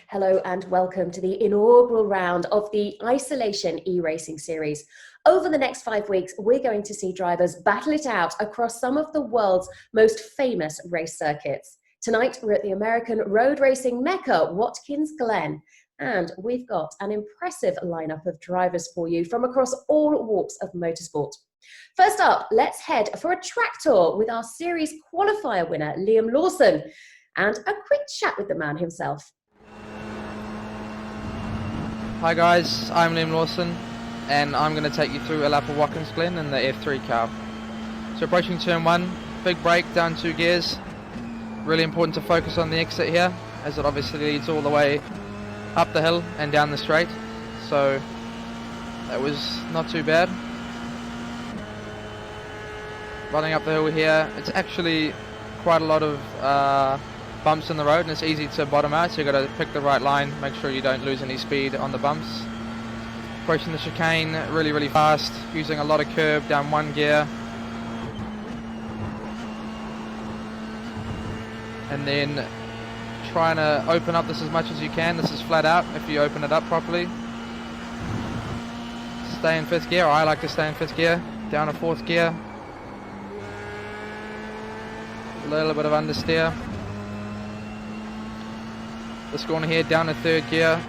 Hello and welcome to the inaugural round of the Isolation eRacing series. Over the next 5 weeks, we're going to see drivers battle it out across some of the world's most famous race circuits. Tonight, we're at the American road racing mecca, Watkins Glen, and we've got an impressive lineup of drivers for you from across all walks of motorsport. First up, let's head for a track tour with our series qualifier winner, Liam Lawson, and a quick chat with the man himself. Hi guys, I'm Liam Lawson and I'm going to take you through a lap of Watkins Glen in the F3 car. So approaching turn 1, big brake down 2 gears. Really important to focus on the exit here, as it obviously leads all the way up the hill and down the straight. So that was not too bad. Running up the hill here, it's actually quite a lot of bumps in the road and it's easy to bottom out, so you've got to pick the right line, make sure you don't lose any speed on the bumps. Approaching the chicane really fast, using a lot of curb down 1 gear. And then trying to open up this as much as you can. This is flat out if you open it up properly. Stay in 5th gear, I like to stay in 5th gear, down to 4th gear. A little bit of understeer. This corner here down to 3rd gear.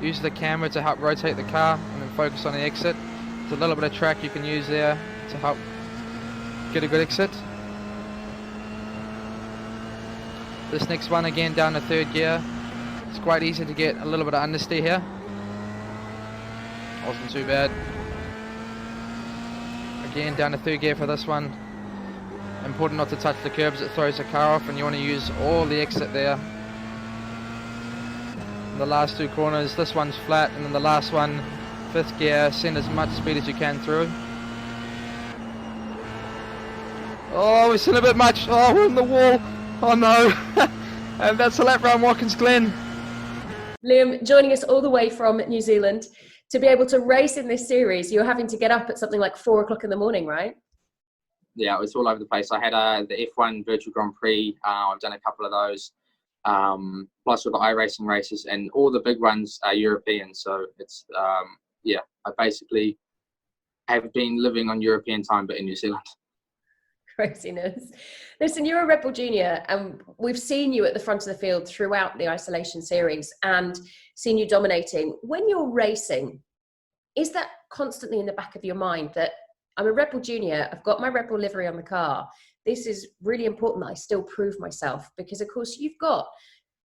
Use the camera to help rotate the car and then focus on the exit. There's a little bit of track you can use there to help get a good exit. This next one again down to 3rd gear. It's quite easy to get a little bit of understeer here. Wasn't too bad. Again down to 3rd gear for this one. Important not to touch the curbs, it throws the car off, and you want to use all the exit there. The last 2 corners, this one's flat, and then the last one, 5th gear, send as much speed as you can through. Oh, we've seen a bit much. Oh, we're in the wall. Oh no. And that's a lap round Watkins Glen. Liam, joining us all the way from New Zealand. To be able to race in this series, you're having to get up at something like 4 o'clock in the morning, right? Yeah, it was all over the place. I had the F1 Virtual Grand Prix. I've done a couple of those. Plus all the iRacing races, and all the big ones are European. So it's, yeah, I basically have been living on European time, but in New Zealand. Craziness. Listen, you're a Red Bull Junior, and we've seen you at the front of the field throughout the Isolation series and seen you dominating. When you're racing, is that constantly in the back of your mind that I'm a Red Bull Junior, I've got my Red Bull livery on the car, this is really important that I still prove myself? Because of course you've got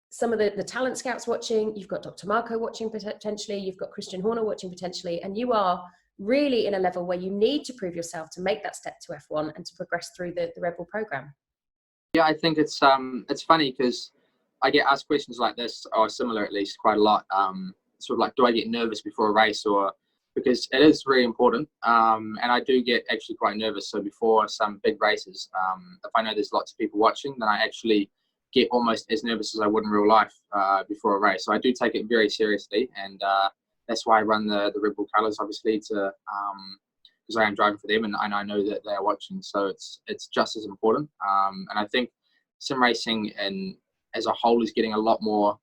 some of the talent scouts watching, you've got Dr. Marco watching potentially, you've got Christian Horner watching potentially, and you are really in a level where you need to prove yourself to make that step to F1 and to progress through the Red Bull program. Yeah, I think it's funny because I get asked questions like this, or similar at least, quite a lot. Sort of like, do I get nervous before a race? Or because it is really important, and I do get actually quite nervous. So before some big races, if I know there's lots of people watching, then I actually get almost as nervous as I would in real life before a race. So I do take it very seriously, and that's why I run the Red Bull colours, obviously, to because I am driving for them, and I know that they are watching. So it's just as important. And I think sim racing and as a whole is getting a lot more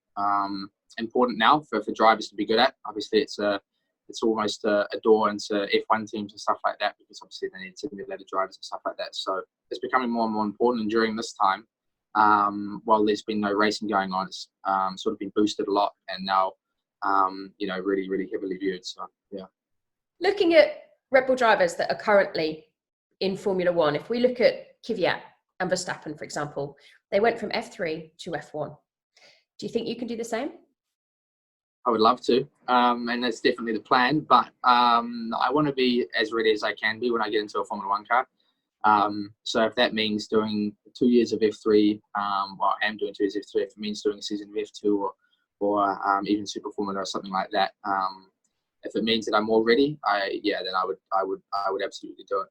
important now for drivers to be good at. Obviously, it's almost a door into F1 teams and stuff like that, because obviously they need simulated drivers and stuff like that. So it's becoming more and more important. And during this time, while there's been no racing going on, it's sort of been boosted a lot, and now really heavily viewed. So yeah. Looking at Red Bull drivers that are currently in Formula One, if we look at Kvyat and Verstappen, for example, they went from F3 to F1. Do you think you can do the same? I would love to, and that's definitely the plan. But I want to be as ready as I can be when I get into a Formula One car. So if that means doing 2 years of F3, well, I am doing 2 years of F3. If it means doing a season of F2 or even Super Formula or something like that, if it means that I'm more ready, then I would absolutely do it.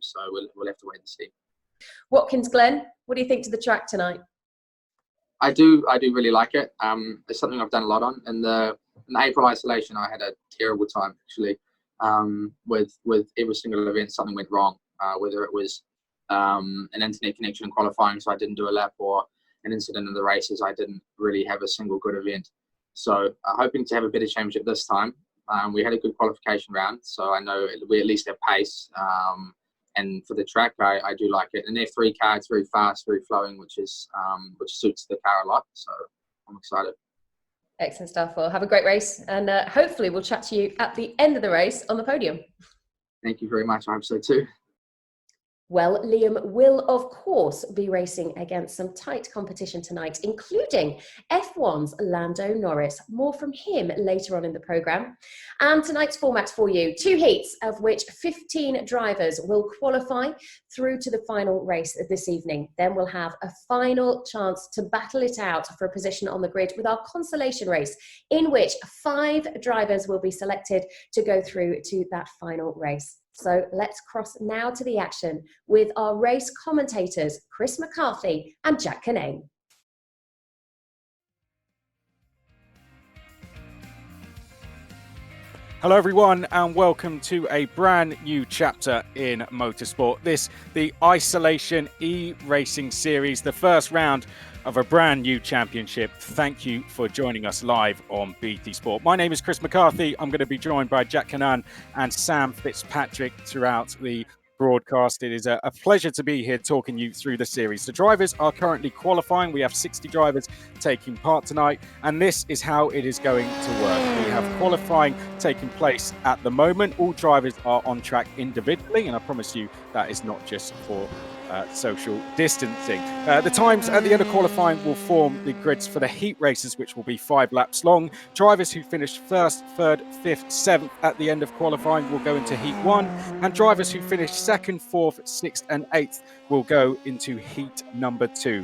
So we'll have to wait and see. Watkins Glen, what do you think to the track tonight? I do really like it. It's something I've done a lot on. In the April Isolation, I had a terrible time actually. With every single event, something went wrong. Whether it was an internet connection in qualifying, so I didn't do a lap, or an incident in the race is I didn't really have a single good event. So hoping to have a better championship this time. We had a good qualification round, so I know we at least have pace. And for the track, I do like it. An F3 car, it's very fast, very flowing, which suits the car a lot. So I'm excited. Excellent stuff. Well, have a great race, and hopefully we'll chat to you at the end of the race on the podium. Thank you very much. I hope so too. Well, Liam will, of course, be racing against some tight competition tonight, including F1's Lando Norris. More from him later on in the programme. And tonight's format for you, 2 heats, of which 15 drivers will qualify through to the final race this evening. Then we'll have a final chance to battle it out for a position on the grid with our consolation race, in which 5 drivers will be selected to go through to that final race. So let's cross now to the action with our race commentators, Chris McCarthy and Jack Canane. Hello everyone and welcome to a brand new chapter in motorsport. This, the Isolation eRacing series, the first round of a brand new championship. Thank you for joining us live on BT Sport. My name is Chris McCarthy. I'm going to be joined by Jack Canane and Sam Fitzpatrick throughout the broadcast. It is a pleasure to be here talking you through the series. The drivers are currently qualifying. We have 60 drivers taking part tonight, and this is how it is going to work. We have qualifying taking place at the moment. All drivers are on track individually, and I promise you that is not just for social distancing. The times at the end of qualifying will form the grids for the heat races, which will be 5 laps long. Drivers who finish 1st, 3rd, 5th, 7th at the end of qualifying will go into heat 1, and drivers who finish 2nd, 4th, 6th and 8th will go into heat number 2.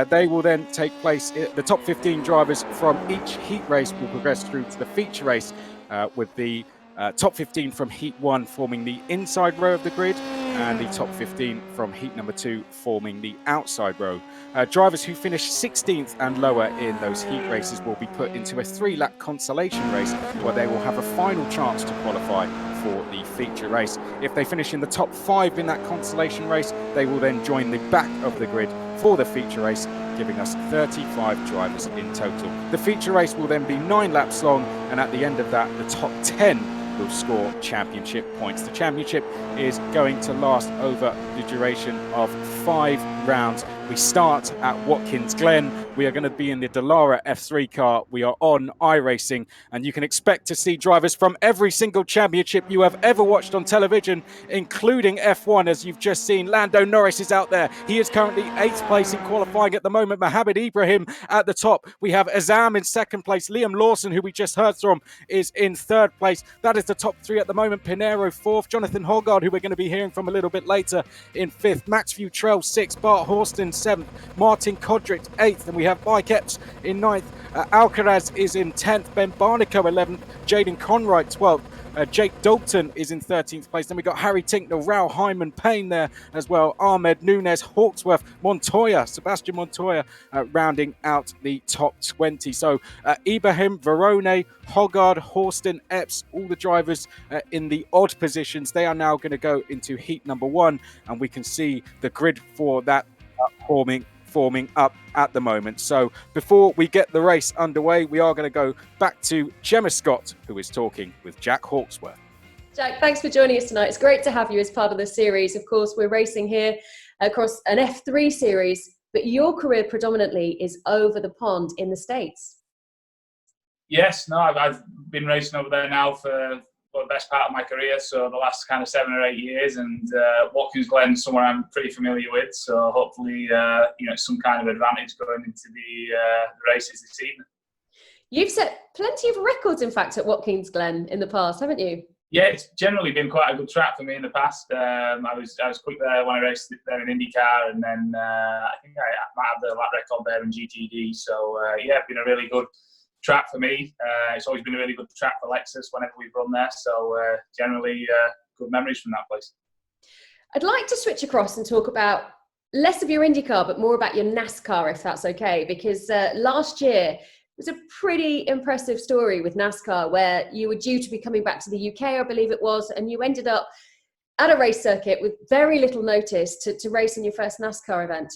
They will then take place, the top 15 drivers from each heat race will progress through to the feature race, with the top 15 from heat 1 forming the inside row of the grid, and the top 15 from heat number 2 forming the outside row. Drivers who finish 16th and lower in those heat races will be put into a 3-lap consolation race, where they will have a final chance to qualify for the feature race. If they finish in the top 5 in that consolation race, they will then join the back of the grid for the feature race, giving us 35 drivers in total. The feature race will then be 9 laps long, and at the end of that, the top 10 will score championship points. The championship is going to last over the duration of 5 rounds. We start at Watkins Glen. We are going to be in the Dallara F3 car. We are on iRacing, and you can expect to see drivers from every single championship you have ever watched on television, including F1, as you've just seen. Lando Norris is out there. He is currently 8th place in qualifying at the moment. Mohammed Ibrahim at the top. We have Azam in 2nd place. Liam Lawson, who we just heard from, is in 3rd place. That is the top 3 at the moment. Pinero 4th. Jonathan Hoggard, who we're going to be hearing from a little bit later, in 5th. Max Futrell 6th. Bart Horston 7th. Martin Kodrick 8th. And we have Mike Epps in 9th. Alcaraz is in 10th. Ben Barnico 11th. Jaden Conroy 12th. Jake Dalton is in 13th place. Then we got Harry Tinknell, Raul Hyman Payne there as well. Ahmed Nunes, Hawksworth, Montoya, Sebastian Montoya rounding out the top 20. So Ibrahim, Verone, Hoggard, Horston, Epps, all the drivers in the odd positions. They are now going to go into heat number 1, and we can see the grid for that forming up at the moment. So before we get the race underway, we are going to go back to Gemma Scott, who is talking with Jack Hawksworth. Jack, thanks for joining us tonight. It's great to have you as part of the series. Of course, we're racing here across an F3 series, but your career predominantly is over the pond in the States. Yes, no, I've been racing over there now for the best part of my career, so the last kind of 7 or 8 years, and Watkins Glen is somewhere I'm pretty familiar with, so hopefully some kind of advantage going into the races this evening. You've set plenty of records, in fact, at Watkins Glen in the past, haven't you? Yeah, it's generally been quite a good track for me in the past. I was quick there when I raced there in IndyCar, and then I think I might have the lap record there in GTD, so been a really good track for me. It's always been a really good track for Lexus whenever we've run there, so generally good memories from that place. I'd like to switch across and talk about less of your IndyCar but more about your NASCAR, if that's okay, because last year was a pretty impressive story with NASCAR, where you were due to be coming back to the UK, I believe it was, and you ended up at a race circuit with very little notice to race in your first NASCAR event.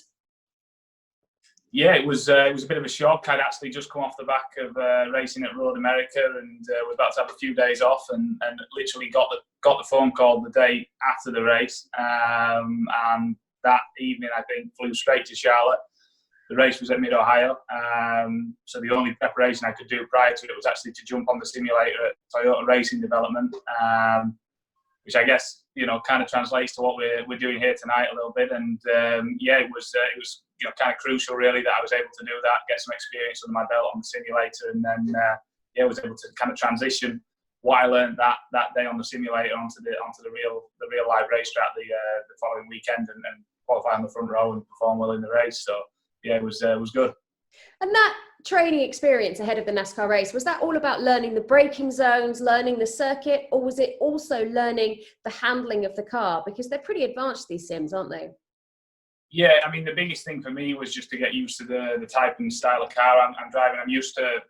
Yeah, it was a bit of a shock. I'd actually just come off the back of racing at Road America, and was about to have a few days off, and literally got the phone call the day after the race. And that evening, I think, flew straight to Charlotte. The race was at Mid-Ohio, so the only preparation I could do prior to it was actually to jump on the simulator at Toyota Racing Development, which I guess kind of translates to what we're doing here tonight a little bit. And it was kind of crucial really that I was able to do that, get some experience under my belt on the simulator, and then was able to kind of transition what I learned that day on the simulator onto the real live racetrack the following weekend, and qualify on the front row and perform well in the race. So yeah, it was good. And that training experience ahead of the NASCAR race, was that all about learning the braking zones, learning the circuit, or was it also learning the handling of the car? Because they're pretty advanced, these sims, aren't they? Yeah, I mean, the biggest thing for me was just to get used to the type and style of car I'm driving. I'm used to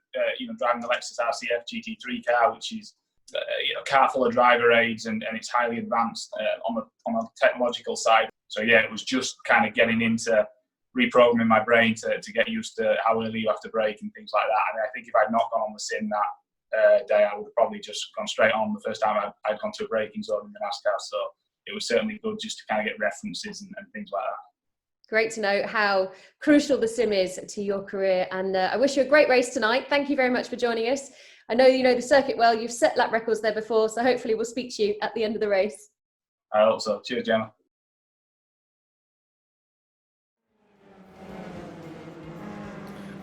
driving the Lexus RCF GT3 car, which is car full of driver aids, and it's highly advanced on the technological side. So yeah, it was just kind of getting into reprogramming my brain to get used to how early you have to brake and things like that. I mean, I think if I'd not gone on the sim that day, I would have probably just gone straight on the first time I'd gone to a braking zone in the NASCAR. So it was certainly good just to kind of get references and things like that. Great to know how crucial the sim is to your career. And I wish you a great race tonight. Thank you very much for joining us. I know you know the circuit well. You've set lap records there before, so hopefully we'll speak to you at the end of the race. I hope so. Cheers, Gemma.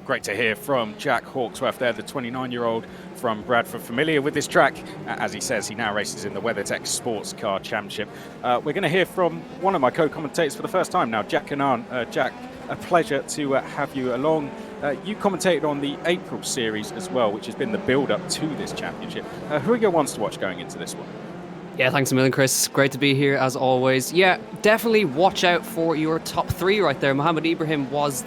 Great to hear from Jack Hawksworth there, the 29-year-old from Bradford, familiar with this track. As he says, he now races in the WeatherTech Sports Car Championship. We're going to hear from one of my co-commentators for the first time now, Jack Canan. Jack, a pleasure to have you along. You commentated on the April series as well, which has been the build-up to this championship. Who are your ones to watch going into this one? Yeah, thanks a million, Chris. Great to be here as always. Yeah, definitely watch out for your top three right there. Mohammed Ibrahim was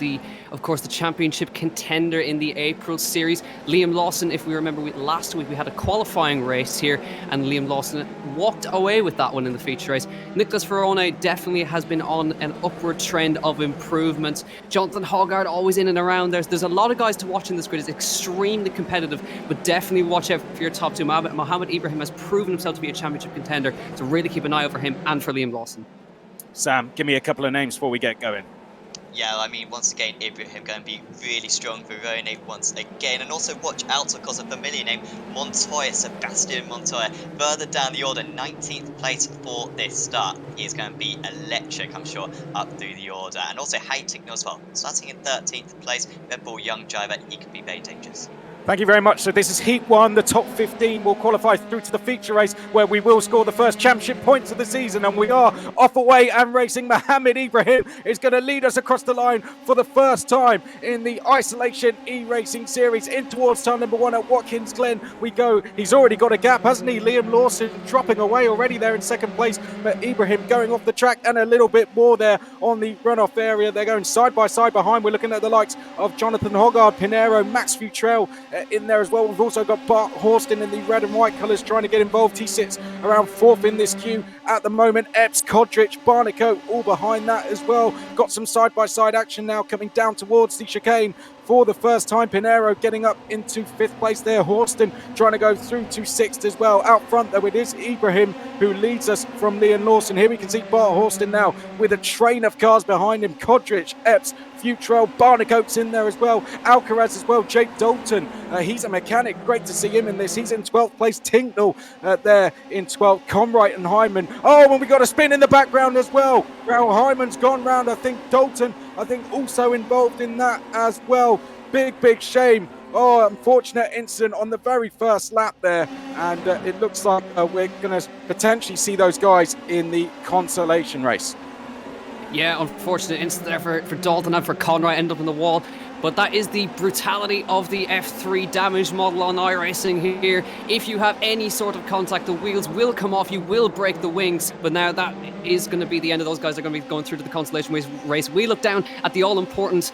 of course, the championship contender in the April series. Liam Lawson, if we remember, last week we had a qualifying race here, and Liam Lawson walked away with that one in the feature race. Nicholas Ferrone definitely has been on an upward trend of improvement. Jonathan Hoggard always in and around. There's a lot of guys to watch in this grid. It's extremely competitive, but definitely watch out for your top two. Mohammed Ibrahim has proven himself to be a championship contender, so really keep an eye out for him and for Liam Lawson. Sam, give me a couple of names before we get going. Yeah, I mean, once again, Ibrahim going to be really strong. Verone once again. And also watch out, of course, a familiar name, Montoya, Sebastian Montoya. Further down the order, 19th place for this start. He is going to be electric, I'm sure, up through the order. And also Haytickner as well. Starting in 13th place, Red Bull young driver, he can be very dangerous. Thank you very much. So this is Heat 1. The top 15 will qualify through to the feature race, where we will score the first championship points of the season. And we are off away and racing. Mohammed Ibrahim is going to lead us across the line for the first time in the Isolation eRacing series. In towards turn number 1 at Watkins Glen we go. He's already got a gap, hasn't he? Liam Lawson dropping away already there in second place. But Ibrahim going off the track and a little bit more there on the runoff area. They're going side by side behind. We're looking at the likes of Jonathan Hoggard, Pinero, Max Futrell in there as well. We've also got Bart Horston in the red and white colours trying to get involved. He sits around 4th in this queue at the moment. Epps, Kodrich, Barnico all behind that as well. Got some side-by-side action now coming down towards the chicane for the first time. Pinero getting up into 5th place there. Horston trying to go through to 6th as well. Out front though, it is Ibrahim who leads us from Liam Lawson. Here we can see Bart Horston now with a train of cars behind him. Kodrich, Epps, Futrell, Barnicoat's in there as well. Alcaraz as well. Jake Dalton, he's a mechanic. Great to see him in this. He's in 12th place. Tinknell there in 12th. Comright and Hyman. Oh, and we got a spin in the background as well. Well, Hyman's gone round. I think Dalton, also involved in that as well. Big shame. Oh, unfortunate incident on the very first lap there. And it looks like we're going to potentially see those guys in the Consolation race. Yeah, unfortunate incident there for Dalton and for Conroy, end up in the wall. But that is the brutality of the F3 damage model on iRacing here. If you have any sort of contact, the wheels will come off, you will break the wings. But now that is going to be the end of those guys. They're going to be going through to the Consolation race. We look down at the all-important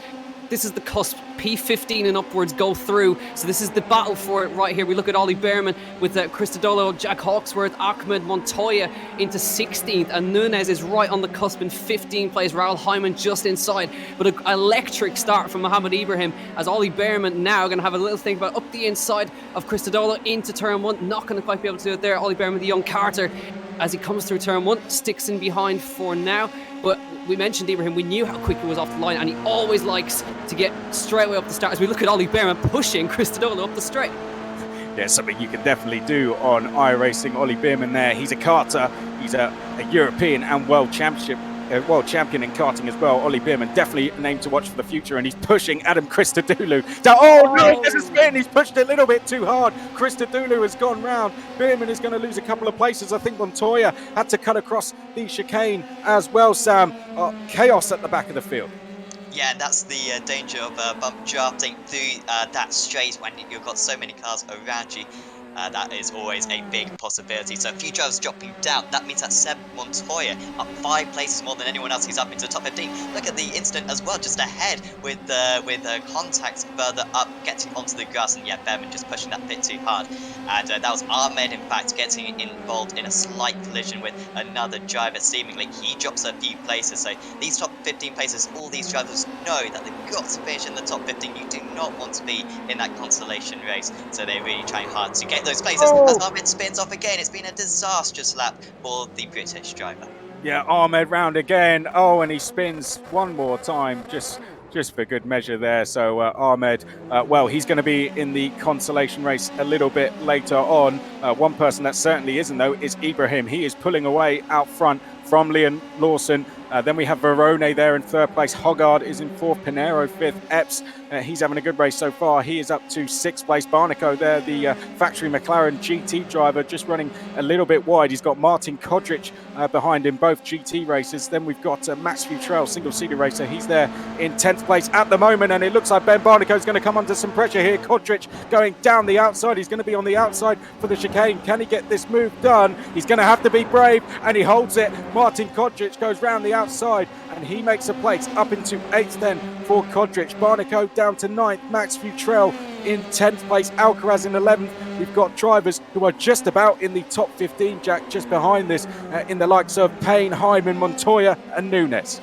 this is the cusp. P15 and upwards go through. So this is the battle for it right here. We look at Ollie Behrman with Christodoulou, Jack Hawksworth, Ahmed Montoya into 16th. And Nunes is right on the cusp in 15th place. Raoul Hyman just inside. But an electric start from Mohamed Ibrahim as Ollie Behrman now going to have a little think about up the inside of Christodoulou into turn 1. Not going to quite be able to do it there. Ollie Behrman, the young Carter, as he comes through turn 1, sticks in behind for now. But we mentioned Ibrahim, we knew how quick he was off the line, and he always likes to get straight away up the start as we look at Ollie Behrman pushing Christodoulou up the straight. Yeah, something you can definitely do on iRacing. Ollie Behrman there, he's a karter, he's a European and world champion in karting as well. Ollie Behrman, definitely a name to watch for the future, and he's pushing Adam Christodoulou down. Oh no, there's a spin, he's pushed it a little bit too hard. Christodoulou has gone round. Behrman is going to lose a couple of places. I think Montoya had to cut across the chicane as well, Sam. Chaos at the back of the field. Yeah, and that's the danger of bump drafting through that straight when you've got so many cars around you. That is always a big possibility. So a few drivers dropping down. That means that Seb Montoya up 5 places more than anyone else. He's up into the top 15. Look at the incident as well, just ahead with contacts further up, getting onto the grass, and yeah, Behrman just pushing that bit too hard. And that was Ahmed, in fact, getting involved in a slight collision with another driver. Seemingly, he drops a few places. So these top 15 places, all these drivers know that they've got to finish in the top 15. You do not want to be in that consolation race. So they're really trying hard to get those places. As Ahmed spins off again, it's been a disastrous lap for the British driver. Yeah, Ahmed round again. Oh, and he spins one more time, just for good measure there. So Ahmed, well, he's going to be in the consolation race a little bit later on. One person that certainly isn't, though, is Ibrahim. He is pulling away out front from Liam Lawson. Then we have Verone there in 3rd place. Hoggard is in 4th. Pinero 5th. Epps, he's having a good race so far. He is up to 6th place. Barnico there, the factory McLaren GT driver, just running a little bit wide. He's got Martin Kodric behind him, both GT races. Then we've got Max Futrell, single-seater racer. He's there in 10th place at the moment, and it looks like Ben Barnico is going to come under some pressure here. Kodric going down the outside. He's going to be on the outside for the chicane. Can he get this move done? He's going to have to be brave, and he holds it. Martin Kodric goes round the outside, and he makes a place up into 8th then for Kodric. Barnico down to 9th. Max Futrell in 10th place. Alcaraz in 11th. We've got drivers who are just about in the top 15, Jack, just behind this, in the likes of Payne, Hyman, Montoya and Nunes.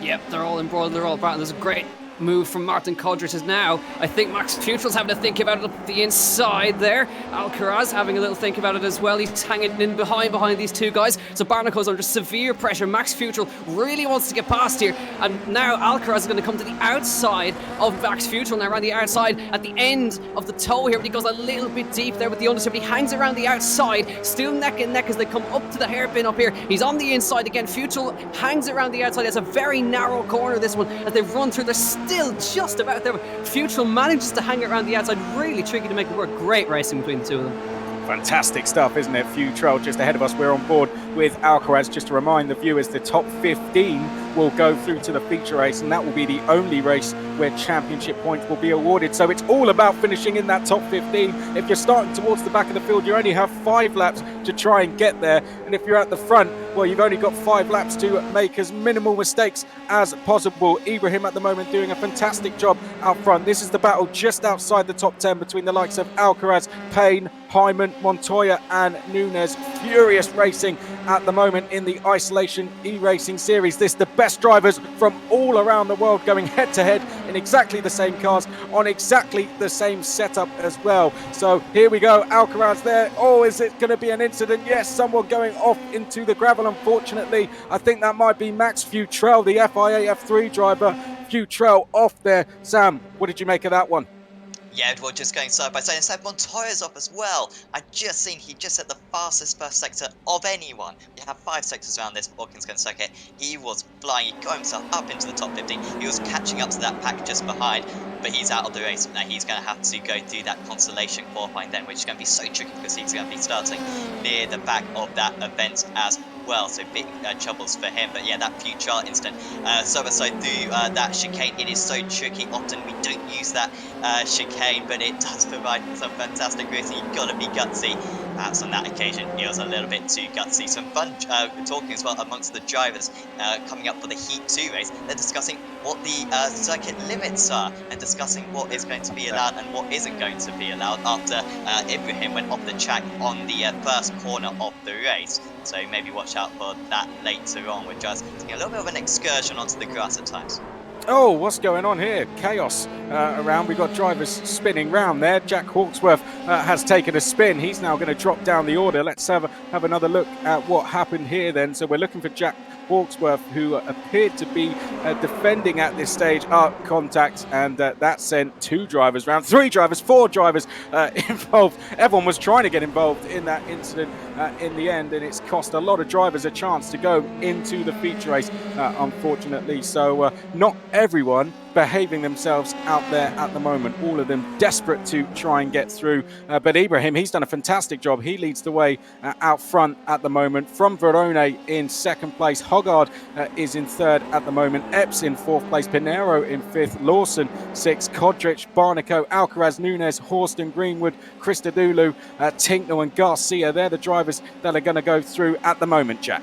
Yep, they're all embroiled, they're all about. There's a great move from Martin Kodric is now. I think Max Futrell's having to think about it up the inside there. Alcaraz having a little think about it as well. He's hanging in behind these two guys. So Barnico's under severe pressure. Max Futrell really wants to get past here. And now Alcaraz is going to come to the outside of Max Futrell. Now around the outside at the end of the toe here. But he goes a little bit deep there with the understeer. But he hangs around the outside. Still neck and neck as they come up to the hairpin up here. He's on the inside again. Futrell hangs around the outside. It's a very narrow corner, this one, as they run through. They're still just about there. Futrell manages to hang around the outside. Really tricky to make it work. Great racing between the two of them. Fantastic stuff, isn't it? Futrell just ahead of us. We're on board with Alcaraz. Just to remind the viewers, the top 15 will go through to the feature race, and that will be the only race where championship points will be awarded. So it's all about finishing in that top 15. If you're starting towards the back of the field, you only have 5 laps to try and get there. And if you're at the front, well, you've only got 5 laps to make as minimal mistakes as possible. Ibrahim at the moment doing a fantastic job out front. This is the battle just outside the top 10 between the likes of Alcaraz, Payne, Hyman, Montoya and Nunes. Furious racing at the moment in the Isolation eRacing series. This the best drivers from all around the world going head to head in exactly the same cars on exactly the same setup as well. So here we go, Alcaraz there. Oh, is it going to be an incident? Yes, someone going off into the gravel, unfortunately. I think that might be Max Futrell, the FIA F3 driver. Futrell off there. Sam, what did you make of that one? Yeah, well, just going side by side. Instead, Montoya's off as well. I just seen he just hit the fastest first sector of anyone. We have 5 sectors around this Watkins circuit. He was flying. He got himself up into the top 15. He was catching up to that pack just behind, but he's out of the race. Now he's going to have to go through that consolation qualifying then, which is going to be so tricky because he's going to be starting near the back of that event as well. So big troubles for him. But yeah, that Futrell instant so through that chicane, it is so tricky. Often we don't use that chicane, but it does provide some fantastic racing. You've got to be gutsy. perhaps on that occasion it was a little bit too gutsy. Some fun talking as well amongst the drivers coming up for the Heat 2 race. They're discussing what the circuit limits are and discussing what is going to be allowed and what isn't going to be allowed after Ibrahim went off the track on the first corner of the race. So maybe watch out for that later on, with just taking a little bit of an excursion onto the grass at times. Oh, what's going on here? Chaos around. We've got drivers spinning round there. Jack Hawksworth has taken a spin. He's now going to drop down the order. Let's have another look at what happened here then. So we're looking for Jack Hawksworth, who appeared to be defending at this stage contact, and that sent 2 drivers round, 3 drivers, 4 drivers involved. Everyone was trying to get involved in that incident in the end, and it's cost a lot of drivers a chance to go into the feature race, unfortunately. So not everyone behaving themselves out there at the moment, all of them desperate to try and get through, but Ibrahim, he's done a fantastic job. He leads the way out front at the moment, from Verone in 2nd place. Hoggard is in 3rd at the moment, Epps in 4th place, Pinero in 5th, Lawson 6th, Kodrich, Barnico, Alcaraz, Nunes, Horston, Greenwood, Christodoulou, Tinknell and Garcia. They're the drivers that are going to go through at the moment, Jack.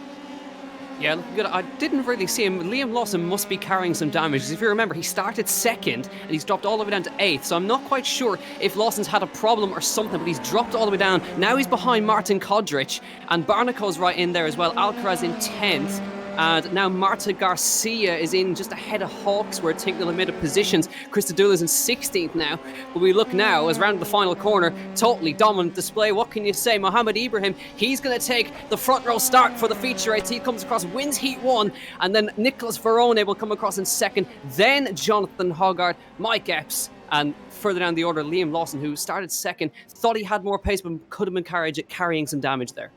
Yeah, looking good. I didn't really see him. Liam Lawson must be carrying some damage, because if you remember, he started 2nd and he's dropped all the way down to 8th. So I'm not quite sure if Lawson's had a problem or something, but he's dropped all the way down. Now he's behind Martin Kodrich, and Barnico's right in there as well. Alcaraz in 10th. And now Marta Garcia is in just ahead of Hawksworth, taking the middle positions. Christodoulou in 16th now. But we look now, as round the final corner, totally dominant display. What can you say? Mohamed Ibrahim, he's going to take the front row start for the feature race. He comes across, wins Heat 1, and then Nicholas Verone will come across in 2nd. Then Jonathan Hoggard, Mike Epps, and further down the order, Liam Lawson, who started 2nd, thought he had more pace, but could have been carrying some damage there.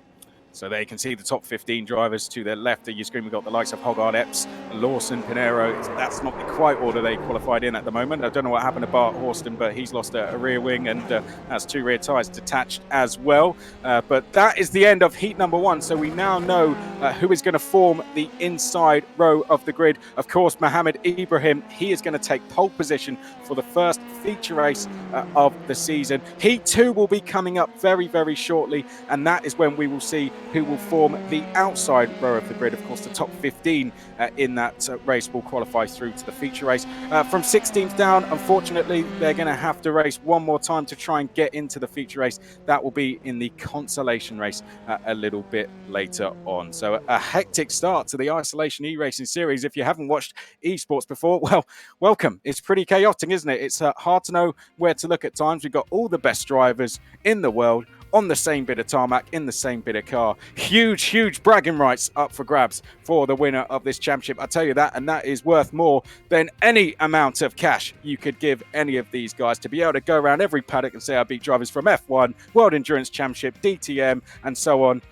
So there you can see the top 15 drivers to their left of your screen. We've got the likes of Hoggard, Epps, Lawson, Pinero. That's not the quite order they qualified in at the moment. I don't know what happened to Bart Horston, but he's lost a rear wing and has 2 rear tyres detached as well. But that is the end of heat number 1. So we now know who is going to form the inside row of the grid. Of course, Mohamed Ibrahim, he is going to take pole position for the first feature race of the season. Heat 2 will be coming up very, very shortly, and that is when we will see who will form the outside row of the grid. Of course, the top 15 in that race will qualify through to the feature race. From 16th down, unfortunately, they're going to have to race one more time to try and get into the feature race. That will be in the consolation race a little bit later on. So a hectic start to the Isolation eRacing series. If you haven't watched esports before, well, welcome. It's pretty chaotic, isn't it? It's hard to know where to look at times. We've got all the best drivers in the world on the same bit of tarmac, in the same bit of car. Huge bragging rights up for grabs for the winner of this championship. I tell you that, and that is worth more than any amount of cash you could give any of these guys, to be able to go around every paddock and say I beat drivers from F1, World Endurance Championship, DTM, and so on.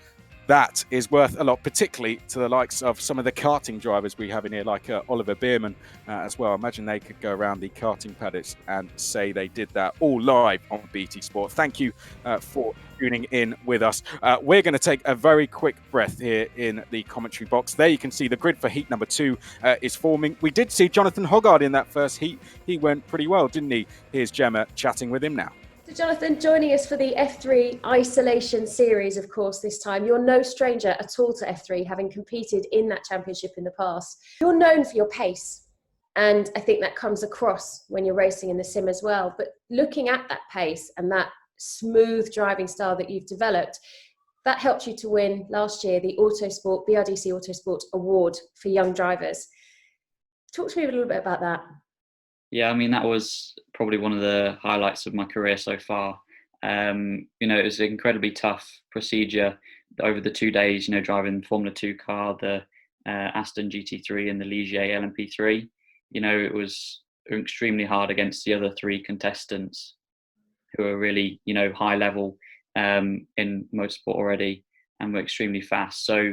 That is worth a lot, particularly to the likes of some of the karting drivers we have in here, like Oliver Bierman as well. Imagine they could go around the karting paddocks and say they did that all live on BT Sport. Thank you for tuning in with us. We're going to take a very quick breath here in the commentary box. There you can see the grid for heat number 2 is forming. We did see Jonathan Hoggard in that first heat. He went pretty well, didn't he? Here's Gemma chatting with him now. So Jonathan, joining us for the F3 Isolation series, of course, this time. You're no stranger at all to F3, having competed in that championship in the past. You're known for your pace, and I think that comes across when you're racing in the sim as well. But looking at that pace and that smooth driving style that you've developed, that helped you to win last year the Autosport, BRDC Autosport Award for young drivers. Talk to me a little bit about that. Yeah, I mean, that was probably one of the highlights of my career so far. It was an incredibly tough procedure over the 2 days, driving Formula 2 car, the Aston GT3 and the Ligier LMP3. It was extremely hard against the other 3 contestants who are really, high level in motorsport already and were extremely fast. So,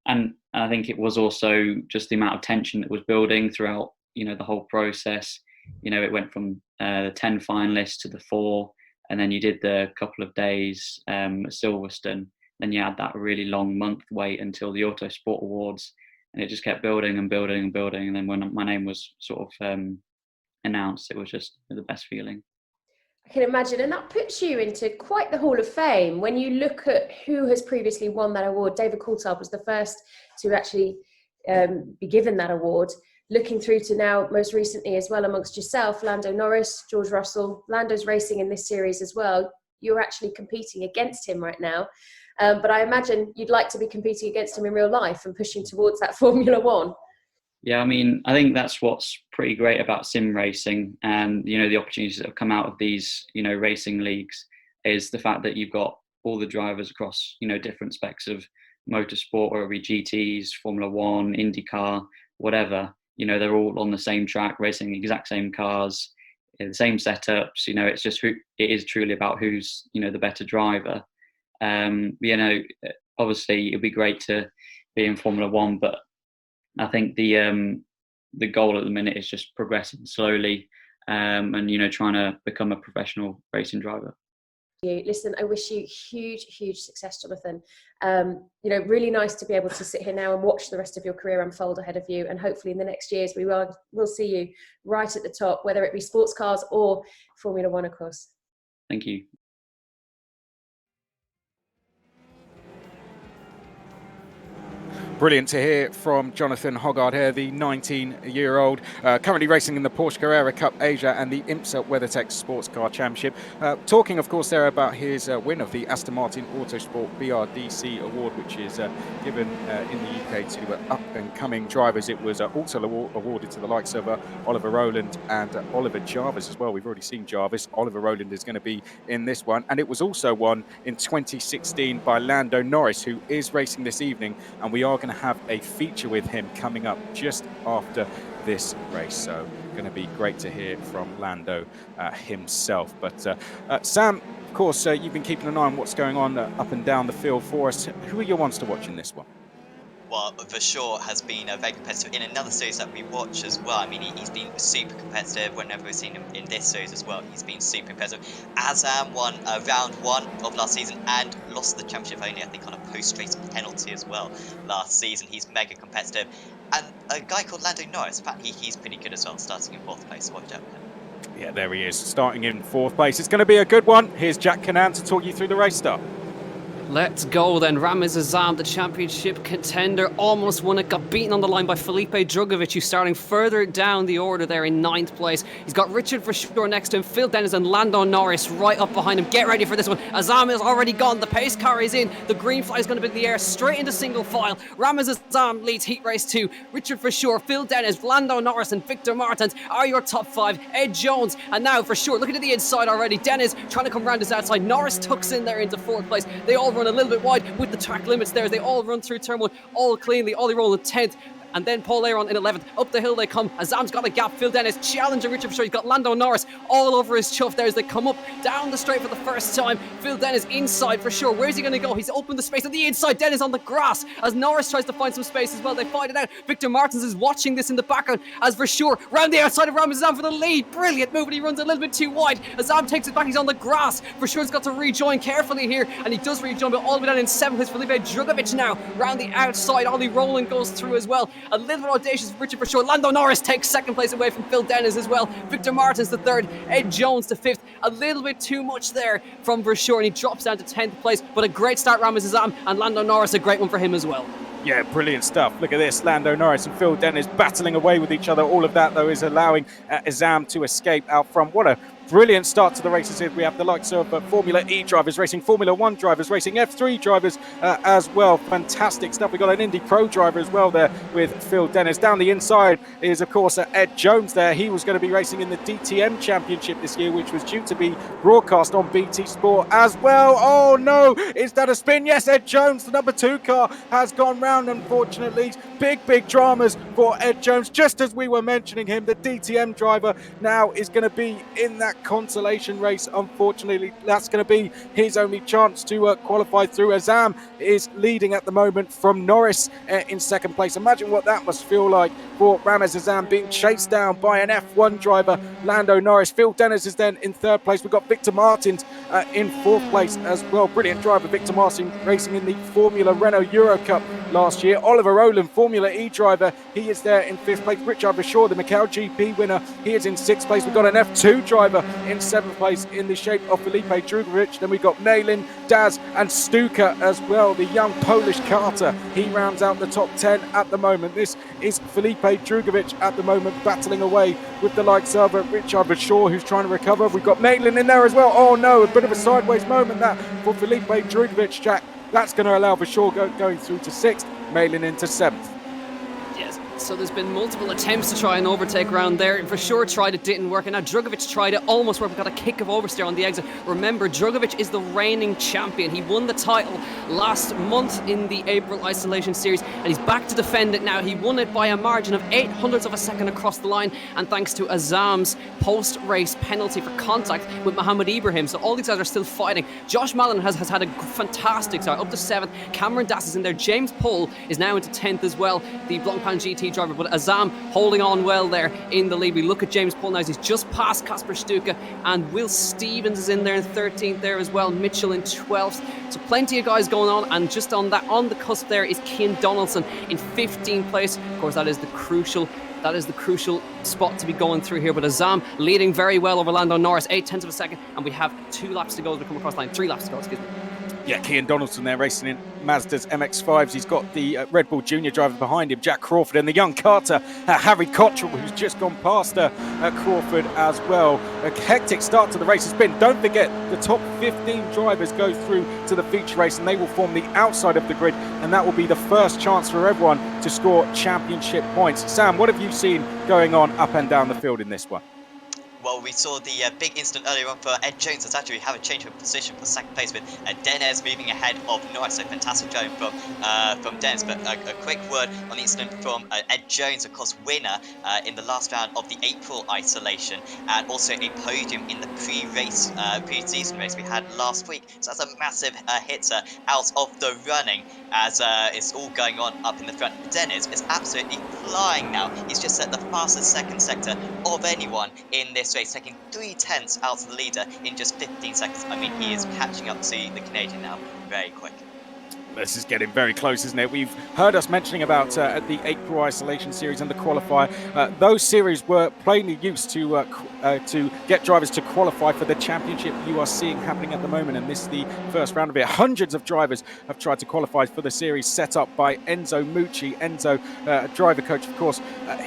and I think it was also just the amount of tension that was building throughout, the whole process. It went from the 10 finalists to the 4, and then you did the couple of days at Silverstone. Then you had that really long month wait until the Autosport Awards, and it just kept building and building and building. And then when my name was sort of announced, it was just the best feeling. I can imagine, and that puts you into quite the Hall of Fame. When you look at who has previously won that award, David Coulthard was the first to actually be given that award. Looking through to now, most recently as well, amongst yourself, Lando Norris, George Russell, Lando's racing in this series as well. You're actually competing against him right now. But I imagine you'd like to be competing against him in real life and pushing towards that Formula One. Yeah, I mean, I think that's what's pretty great about sim racing, and the opportunities that have come out of these racing leagues is the fact that you've got all the drivers across different specs of motorsport, or it be GTs, Formula One, IndyCar, whatever. They're all on the same track, racing the exact same cars, the same setups. It's just it is truly about who's the better driver. Obviously it'd be great to be in Formula One, but I think the goal at the minute is just progressing slowly, and trying to become a professional racing driver. Listen, I wish you huge success, Jonathan. Really nice to be able to sit here now and watch the rest of your career unfold ahead of you, and hopefully in the next years we'll see you right at the top, whether it be sports cars or Formula One, of course. Thank you. Brilliant to hear from Jonathan Hoggard here, the 19-year-old, currently racing in the Porsche Carrera Cup Asia and the IMSA WeatherTech Sports Car Championship. Talking, of course, there about his win of the Aston Martin Autosport BRDC Award, which is given in the UK to up-and-coming drivers. It was also awarded to the likes of Oliver Rowland and Oliver Jarvis as well. We've already seen Jarvis. Oliver Rowland is going to be in this one. And it was also won in 2016 by Lando Norris, who is racing this evening, and we are going to have a feature with him coming up just after this race, so going to be great to hear from Lando himself. But Sam, of course, you've been keeping an eye on what's going on up and down the field for us. Who are your ones to watch in this one? Well, for sure has been very competitive in another series that we watch as well. I mean, he's been super competitive whenever we've seen him in this series as well. He's been super competitive. Azam won round 1 of last season and lost the championship only, I think, on a post-race penalty as well last season. He's mega competitive. And a guy called Lando Norris, in fact, he's pretty good as well, starting in 4th place. Watch out for him. Yeah, there he is, starting in 4th place. It's going to be a good one. Here's Jack Cannan to talk you through the race start. Let's go then. Ramiz Azam, the championship contender, almost won it. Got beaten on the line by Felipe Drugovich, who's starting further down the order there in 9th place. He's got Richard Verschoor next to him, Phil Dennis and Lando Norris right up behind him. Get ready for this one. Azam is already gone. The pace car is in. The green flag is going to be in the air straight into single file. Ramiz Azam leads heat race 2. Richard Verschoor, Phil Dennis, Lando Norris and Victor Martins are your top 5. Ed Jones and now Verschoor looking at the inside already. Dennis trying to come round his outside. Norris tucks in there into 4th place. They all run a little bit wide with the track limits there. They all run through turn 1 all cleanly. Ollie roll in 10th. And then Paul Aron in 11th. Up the hill they come. Azam's got a gap. Phil Dennis challenging Richard Verschoor. He's got Lando Norris all over his chuff there as they come up down the straight for the first time. Phil Dennis inside for sure. Where's he going to go? He's opened the space on the inside. Dennis on the grass as Norris tries to find some space as well. They find it out. Victor Martins is watching this in the background as Verschoor round the outside of Ramiz Azam for the lead. Brilliant move, and he runs a little bit too wide. Azam takes it back. He's on the grass. Verschoor's got to rejoin carefully here, and he does rejoin, but all the way down in 7th place. Felipe Drugovich now round the outside. Ollie Rowland goes through as well. A little bit audacious for Richard Verschoor. Lando Norris takes 2nd place away from Phil Dennis as well. Victor Martins to 3rd. Ed Jones to 5th. A little bit too much there from Verschoor, and he drops down to 10th place. But a great start, Ramiz Azam, and Lando Norris, a great one for him as well. Yeah, brilliant stuff. Look at this. Lando Norris and Phil Dennis battling away with each other. All of that, though, is allowing Azam to escape out front. What a brilliant start to the races here. We have the likes of Formula E drivers racing, Formula 1 drivers racing, F3 drivers as well. Fantastic stuff. We've got an Indy Pro driver as well there with Phil Dennis. Down the inside is, of course, Ed Jones there. He was going to be racing in the DTM Championship this year, which was due to be broadcast on BT Sport as well. Oh, no. Is that a spin? Yes, Ed Jones, the number 2 car, has gone round, unfortunately. Big dramas for Ed Jones. Just as we were mentioning him, the DTM driver now is going to be in that consolation race. Unfortunately, that's going to be his only chance to qualify through. Azam is leading at the moment from Norris in 2nd place. Imagine what that must feel like for Ramiz Azam being chased down by an F1 driver, Lando Norris. Phil Dennis is then in 3rd place. We've got Victor Martins in 4th place as well. Brilliant driver, Victor Martins, racing in the Formula Renault Euro Cup last year. Oliver Rowland, Formula E driver, he is there in 5th place. Richard Bashaw, the Macau GP winner, he is in 6th place. We've got an F2 driver in 7th place in the shape of Felipe Drugovich. Then we've got Nalin, Daz and Stuka as well, the young Polish karter. He rounds out the top 10 at the moment. This is Felipe Drugovich at the moment, battling away with the likes of Richard Bashaw, who's trying to recover. We've got Nalin in there as well. Oh no, a bit of a sideways moment that for Felipe Drugovich, Jack. That's going to allow Bashaw going through to 6th, Malin into 7th. Yes, so there's been multiple attempts to try and overtake around there. For sure tried it, didn't work, and now Drugovich tried it, almost worked, got a kick of oversteer on the exit. Remember, Drugovich is the reigning champion. He won the title last month in the April Isolation Series, and he's back to defend it now. He won it by a margin of 0.08 of a second across the line, and thanks to Azam's post-race penalty for contact with Mohamed Ibrahim. So all these guys are still fighting. Josh Mallon has had a fantastic start, up to 7th. Cameron Dass is in there. James Poole is now into 10th as well, the Blancpain GT driver, but Azam holding on well there in the lead. We look at James Poole now, he's just past Kasper Stuka, and Will Stevens is in there in 13th there as well, Mitchell in 12th. So plenty of guys going on, and just on the cusp there is Cian Donaldson in 15th place. Of course, that is the crucial spot to be going through here, but Azam leading very well over Lando Norris, 0.8 of a second, and we have 2 laps to go as we come across the line. 3 laps to go, excuse me. Yeah, Cian Donaldson there racing in Mazda's MX-5s. He's got the Red Bull Junior driver behind him, Jack Crawford, and the young karter, Harry Cottrell, who's just gone past Crawford as well. A hectic start to the race has been. Don't forget, the top 15 drivers go through to the feature race, and they will form the outside of the grid, and that will be the first chance for everyone to score championship points. Sam, what have you seen going on up and down the field in this one? Well, we saw the big incident earlier on for Ed Jones. That's actually have a change of position for 2nd place with Denez moving ahead of Norris. So fantastic driving from Denez. But a quick word on the incident from Ed Jones, of course, winner in the last round of the April Isolation, and also a podium in the pre-season race we had last week. So that's a massive hitter out of the running as it's all going on up in the front. Denez is absolutely flying now. He's just set the fastest 2nd sector of anyone in this race, taking 0.3 out of the leader in just 15 seconds. I mean, he is catching up to the Canadian now very quick. This is getting very close, isn't it? We've heard us mentioning about at the April Isolation Series and the qualifier. Those series were plainly used to get drivers to qualify for the championship you are seeing happening at the moment, and this is the first round of it. Hundreds of drivers have tried to qualify for the series set up by Enzo Mucci. Enzo, driver coach, of course,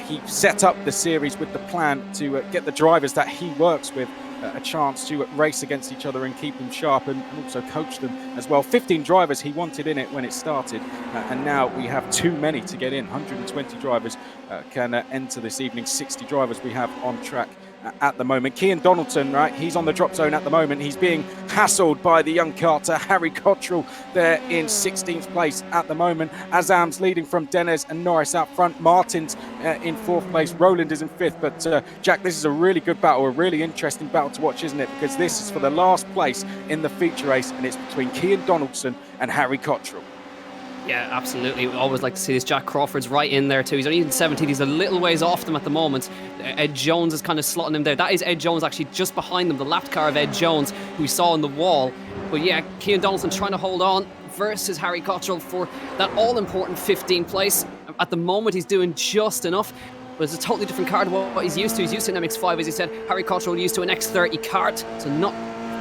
he set up the series with the plan to get the drivers that he works with a chance to race against each other and keep them sharp, and also coach them as well. 15 drivers he wanted in it when it started, and now we have too many to get in. 120 drivers can enter this evening. 60 drivers we have on track at the moment. Cian Donaldson, right, he's on the drop zone at the moment. He's being hassled by the young karter Harry Cottrell there in 16th place at the moment. Azam's leading from Denez and Norris out front. Martin's in 4th place. Rowland is in 5th. But Jack, this is a really good battle, a really interesting battle to watch, isn't it? Because this is for the last place in the feature race, and it's between Cian Donaldson and Harry Cottrell. Yeah, absolutely. We always like to see this. Jack Crawford's right in there too. He's only in 17th. He's a little ways off them at the moment. Ed Jones is kind of slotting him there. That is Ed Jones actually just behind them, the lapped car of Ed Jones, who we saw on the wall. But yeah, Cian Donaldson trying to hold on versus Harry Cottrell for that all-important 15th place. At the moment, he's doing just enough. But it's a totally different car to what he's used to. He's used to an MX-5, as he said. Harry Cottrell used to an X30 kart. So not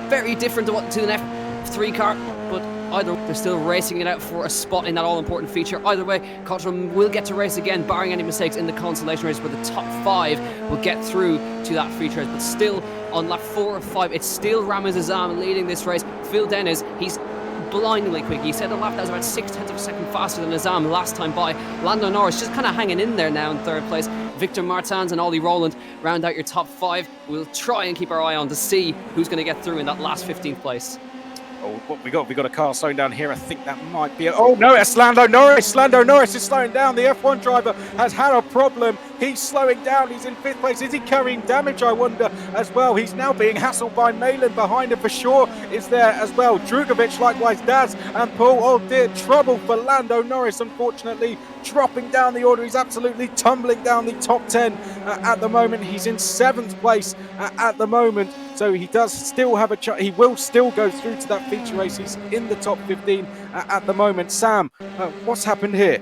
very different to an F3 car. But either they're still racing it out for a spot in that all-important feature. Either way, Cottrell will get to race again, barring any mistakes in the consolation race, where the top 5 will get through to that feature race. But still, on lap 4 or 5, it's still Ramez Azam leading this race. Phil Dennis, he's blindingly quick. He said the lap that was about 0.6 of a second faster than Azam last time by. Lando Norris just kind of hanging in there now in 3rd place. Victor Martins and Ollie Rowland round out your top 5. We'll try and keep our eye on to see who's going to get through in that last 15th place. Oh, what we got? We got a car slowing down here. I think that might be. Oh no, it's Lando Norris. Lando Norris is slowing down. The F1 driver has had a problem. He's slowing down. He's in 5th place. Is he carrying damage, I wonder, as well? He's now being hassled by Malin behind him for sure. Is there as well. Drugovic, likewise, Daz and Paul. Oh dear, trouble for Lando Norris, unfortunately, dropping down the order. He's absolutely tumbling down the top 10 at the moment. He's in 7th place at the moment, so he does still have a chance. He will still go through to that feature race. He's in the top 15 at the moment. Sam, what's happened here?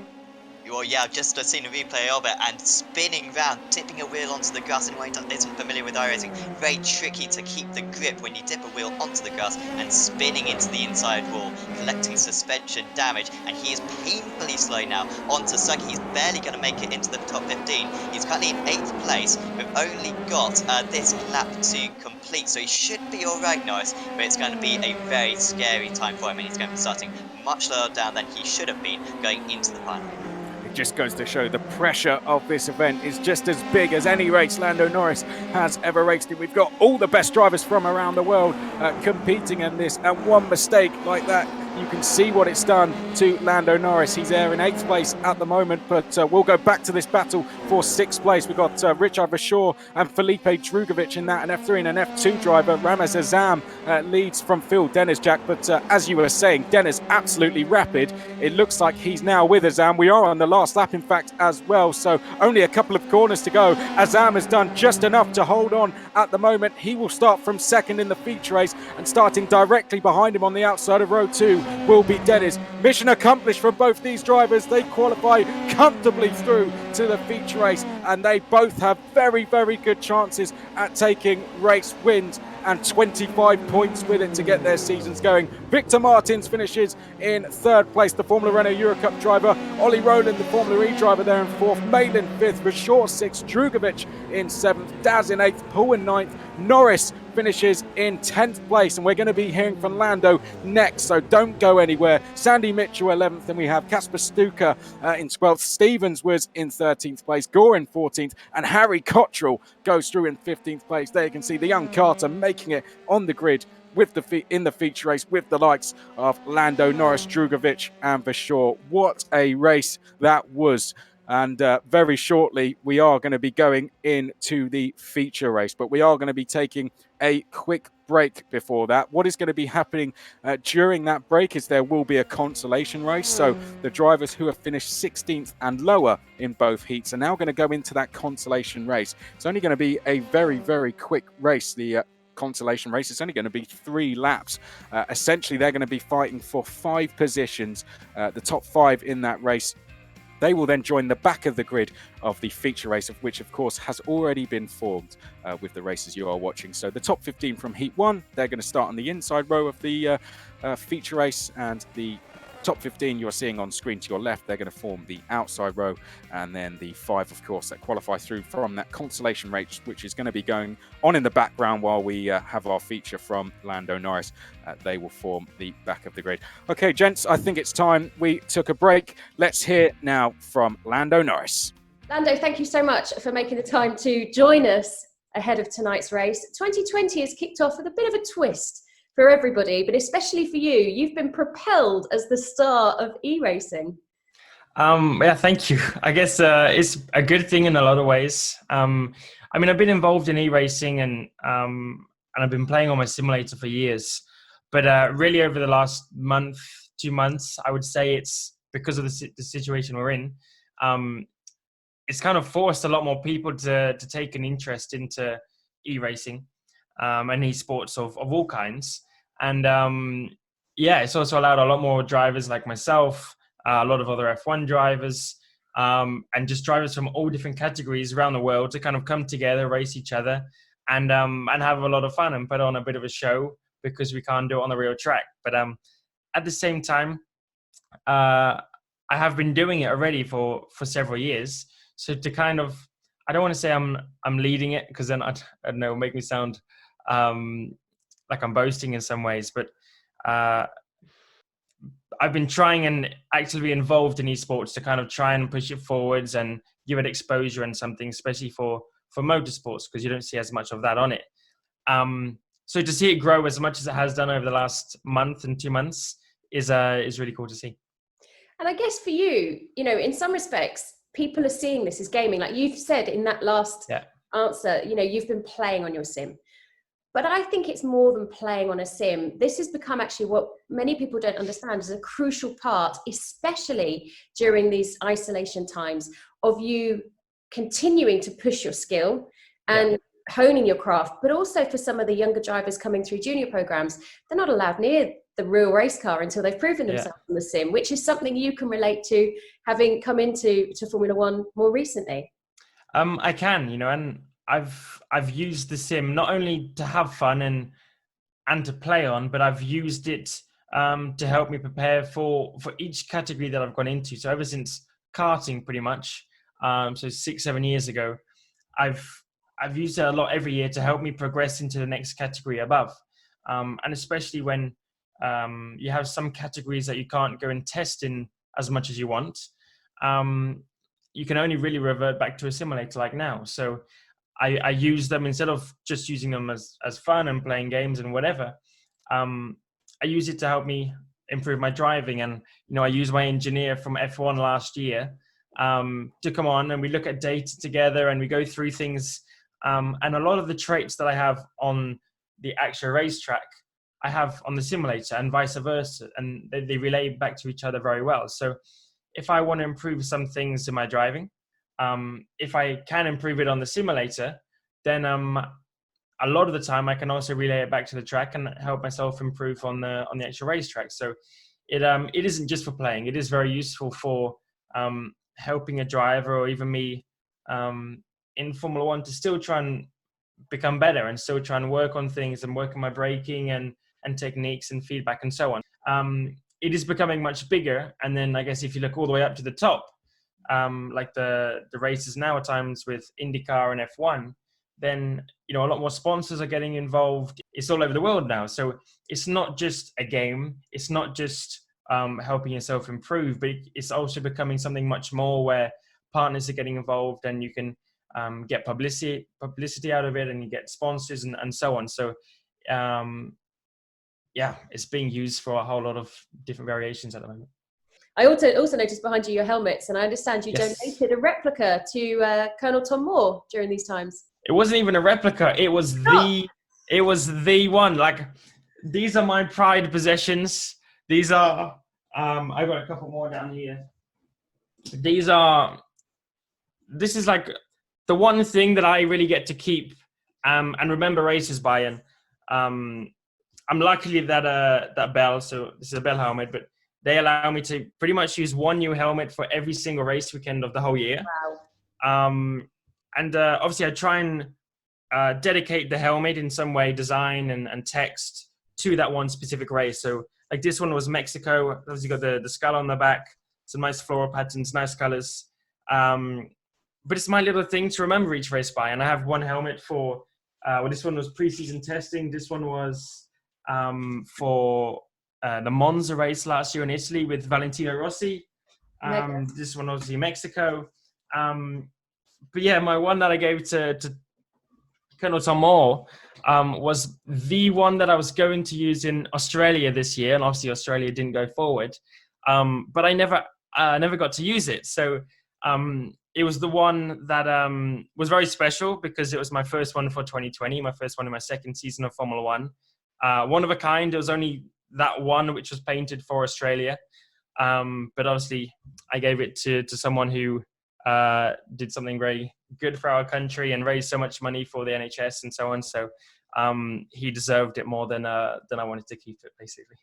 Well, yeah, I've just seen a replay of it, and spinning round, tipping a wheel onto the grass. Anyone who isn't familiar with iRacing, very tricky to keep the grip when you dip a wheel onto the grass, and spinning into the inside wall, collecting suspension damage, and he is painfully slow now onto Sucky. He's barely going to make it into the top 15. He's currently in 8th place. We've only got this lap to complete, so he should be alright, Norris, but it's going to be a very scary time for him, and he's going to be starting much lower down than he should have been going into the final. It just goes to show the pressure of this event is just as big as any race Lando Norris has ever raced in. We've got all the best drivers from around the world competing in this, and one mistake like that, you can see what it's done to Lando Norris. He's there in 8th place at the moment, but we'll go back to this battle for 6th place. We've got Richard Verschoor and Felipe Drugovic in that, an F3 and an F2 driver. Ramaz Azam leads from Phil Dennis-Jack, but as you were saying, Dennis absolutely rapid. It looks like he's now with Azam. We are on the last lap, in fact, as well, so only a couple of corners to go. Azam has done just enough to hold on at the moment. He will start from 2nd in the feature race, and starting directly behind him on the outside of row 2 will be Dennis. Mission accomplished for both these drivers. They qualify comfortably through to the feature race, and they both have very, very good chances at taking race wins and 25 points with it to get their seasons going. Victor Martins finishes in 3rd place, the Formula Renault Eurocup driver. Ollie Rowland, the Formula E driver, there in 4th. Malin 5th, Verschoor 6th, Drugovic in 7th, Daz in 8th, Paul in 9th. Norris finishes in 10th place, and we're going to be hearing from Lando next, so don't go anywhere. Sandy Mitchell 11th, and we have Kasper Stuka in 12th. Stevens was in 13th place, Gore in 14th, and Harry Cottrell goes through in 15th place. There you can see the young Carter making it on the grid with in the feature race with the likes of Lando Norris, Drugovic and Verschoor. What a race that was. And very shortly, we are going to be going into the feature race, but we are going to be taking a quick break before that. What is going to be happening during that break is there will be a consolation race. So the drivers who have finished 16th and lower in both heats are now going to go into that consolation race. It's only going to be a very, very quick race. The consolation race, it's only going to be 3 laps. Essentially, they're going to be fighting for 5 positions, the top 5 in that race. They will then join the back of the grid of the feature race, of which, of course, has already been formed with the races you are watching. So the top 15 from Heat 1, they're going to start on the inside row of the feature race, and the top 15 you're seeing on screen to your left, they're going to form the outside row, and then the 5, of course, that qualify through from that consolation race, which is going to be going on in the background while we have our feature from Lando Norris. They will form the back of the grid. Okay, gents, I think it's time we took a break. Let's hear now from Lando Norris. Lando, thank you so much for making the time to join us ahead of tonight's race. 2020 has kicked off with a bit of a twist for everybody, but especially for you. You've been propelled as the star of eRacing. Yeah, thank you. I guess it's a good thing in a lot of ways. I mean, I've been involved in eRacing and I've been playing on my simulator for years. But really over the last month, 2 months, I would say it's because of the situation we're in. It's kind of forced a lot more people to take an interest into eRacing and esports of all kinds. And yeah, it's also allowed a lot more drivers like myself, a lot of other F1 drivers, and just drivers from all different categories around the world to kind of come together, race each other, and have a lot of fun and put on a bit of a show, because we can't do it on the real track. But at the same time, I have been doing it already for several years. So to kind of, I don't want to say I'm leading it, because then I don't know, make me sound like I'm boasting in some ways. But I've been trying and actively involved in esports to kind of try and push it forwards and give it exposure and something, especially for motorsports, because you don't see as much of that on it. So to see it grow as much as it has done over the last month and 2 months is really cool to see. And I guess for you, in some respects, people are seeing this as gaming. Like you've said in that last answer, you know, you've been playing on your sim. But I think it's more than playing on a sim. This has become actually what many people don't understand is a crucial part, especially during these isolation times, of you continuing to push your skill and honing your craft. But also for some of the younger drivers coming through junior programs, they're not allowed near the real race car until they've proven themselves in the sim, which is something you can relate to, having come into Formula One more recently. I can, you know, and I've used the sim not only to have fun and to play on, but I've used it to help me prepare for each category that I've gone into. So ever since karting, pretty much, so 6-7 years ago, I've used it a lot every year to help me progress into the next category above. And especially when you have some categories that you can't go and test in as much as you want, you can only really revert back to a simulator like now. So I use them instead of just using them as fun and playing games and whatever. I use it to help me improve my driving. And, you know, I use my engineer from F1 last year to come on, and we look at data together and we go through things. And a lot of the traits that I have on the actual racetrack, I have on the simulator and vice versa. And they relate back to each other very well. So if I want to improve some things in my driving, if I can improve it on the simulator, then a lot of the time I can also relay it back to the track and help myself improve on the actual racetrack. So it isn't just for playing. It is very useful for helping a driver or even me in Formula One to still try and become better and still try and work on things and work on my braking and techniques and feedback and so on. It is becoming much bigger. And then I guess if you look all the way up to the top, like the races now at times with IndyCar and F1, then, you know, a lot more sponsors are getting involved. It's all over the world now. So it's not just a game. It's not just helping yourself improve, but it's also becoming something much more where partners are getting involved and you can get publicity out of it and you get sponsors and so on. So it's being used for a whole lot of different variations at the moment. I also noticed behind you your helmets, and I understand you donated a replica to Colonel Tom Moore during these times. It wasn't even a replica. It was the one. Like, these are my pride possessions. These are I got a couple more down here. This is like the one thing that I really get to keep and remember races by. And I'm lucky that Bell, so this is a Bell helmet, but they allow me to pretty much use one new helmet for every single race weekend of the whole year. Wow. And obviously I try and dedicate the helmet in some way, design and text to that one specific race. So like this one was Mexico. Obviously got the skull on the back, some nice floral patterns, nice colors. But it's my little thing to remember each race by. And I have one helmet for, this one was pre-season testing. This one was for the Monza race last year in Italy with Valentino Rossi. This one obviously Mexico. But yeah, my one that I gave to Colonel Tom Moore was the one that I was going to use in Australia this year, and obviously Australia didn't go forward. But I never got to use it. So it was the one that was very special because it was my first one for 2020, my first one in my second season of Formula One. One of a kind. It was only that one which was painted for Australia. But obviously I gave it to someone who did something very good for our country and raised so much money for the NHS and so on. So he deserved it more than I wanted to keep it, basically.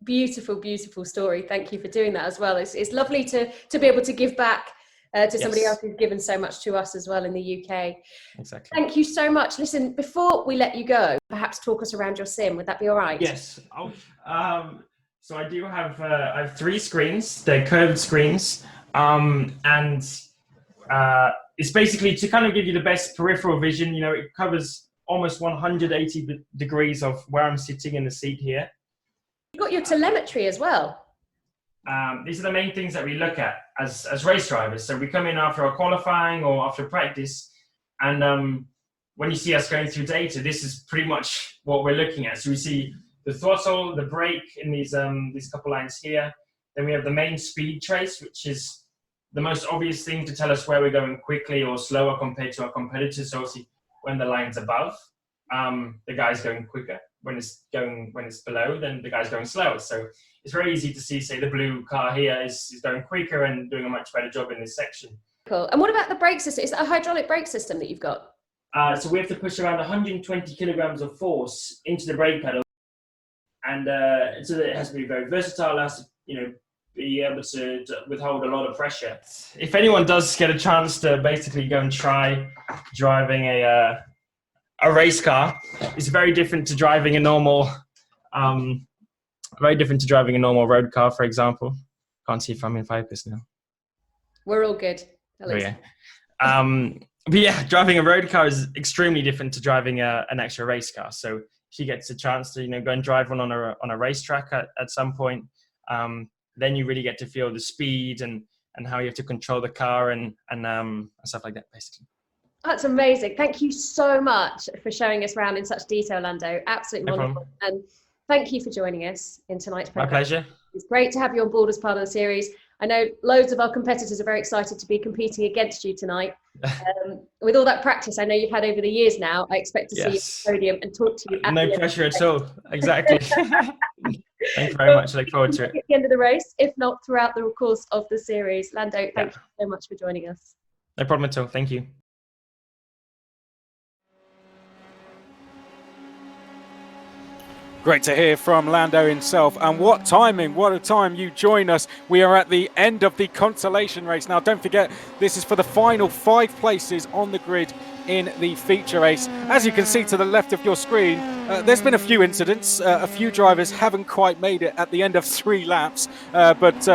Beautiful, beautiful story. Thank you for doing that as well. It's lovely to be able to give back to somebody else who's given so much to us as well in the UK. Exactly. Thank you so much. Listen, before we let you go, perhaps talk us around your sim. Would that be all right? Yes. So I do have I have 3 screens. They're curved screens, and it's basically to kind of give you the best peripheral vision. You know, it covers almost 180 degrees of where I'm sitting in the seat here. You've got your telemetry as well. These are the main things that we look at as race drivers. So we come in after our qualifying or after practice, and when you see us going through data, this is pretty much what we're looking at. So we see the throttle, the brake in these couple lines here. Then we have the main speed trace, which is the most obvious thing to tell us where we're going quickly or slower compared to our competitors. So obviously, when the line's above, the guy's going quicker. When it's below, then the guy's going slower. So it's very easy to see, say, the blue car here is going quicker and doing a much better job in this section. Cool. And what about the brake system? Is that a hydraulic brake system that you've got? So we have to push around 120 kilograms of force into the brake pedal, and so that it has to be very versatile. It has to, be able to withhold a lot of pressure. If anyone does get a chance to basically go and try driving a race car, it's very different to driving a normal, road car, for example. Can't see if I'm in focus now. We're all good. Yeah. But yeah, driving a road car is extremely different to driving an actual race car. So if you get a chance to, go and drive one on a racetrack at some point, then you really get to feel the speed and how you have to control the car and stuff like that, basically. That's amazing. Thank you so much for showing us around in such detail, Lando. Absolutely wonderful. And thank you for joining us in tonight's program. My pleasure. It's great to have you on board as part of the series. I know loads of our competitors are very excited to be competing against you tonight. With all that practice I know you've had over the years now, I expect to see you on the podium and talk to you. No pressure at all. Exactly. Thank you very much. I look forward to it. At the end of the race, if not throughout the course of the series. Lando, thank you so much for joining us. No problem at all. Thank you. Great to hear from Lando himself. And what timing, what a time you join us. We are at the end of the Consolation race. Now, don't forget, this is for the final 5 places on the grid in the feature race. As you can see to the left of your screen, there's been a few incidents. A few drivers haven't quite made it at the end of 3 laps. But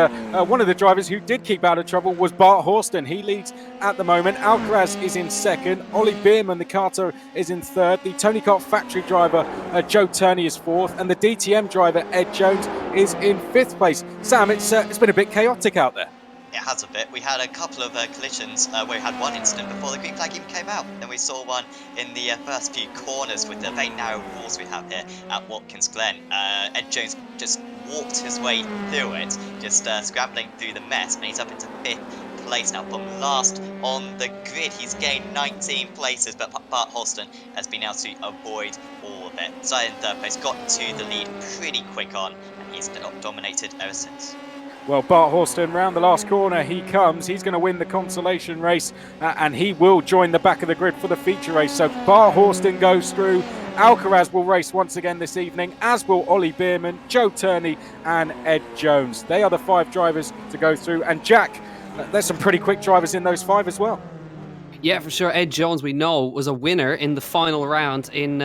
one of the drivers who did keep out of trouble was Bart Horston. He leads at the moment. Alcaraz is in second. Ollie Bierman, the karter, is in third. The Tony Kart factory driver, Joe Turney, is fourth. And the DTM driver, Ed Jones, is in 5th place. Sam, it's been a bit chaotic out there. It has a bit. We had a couple of collisions where we had one incident before the green flag even came out. Then we saw one in the first few corners with the very narrow walls we have here at Watkins Glen. Ed Jones just walked his way through it, just scrambling through the mess, and he's up into 5th place now from last on the grid. He's gained 19 places, but Bart Holston has been able to avoid all of it. So in 3rd place, got to the lead pretty quick on, and he's dominated ever since. Well, Bart Horston, round the last corner he comes. He's going to win the Consolation race, and he will join the back of the grid for the feature race. So Bart Horston goes through. Alcaraz will race once again this evening, as will Ollie Bierman, Joe Turney and Ed Jones. They are the 5 drivers to go through. And Jack, there's some pretty quick drivers in those 5 as well. Yeah, for sure. Ed Jones, we know, was a winner in the final round in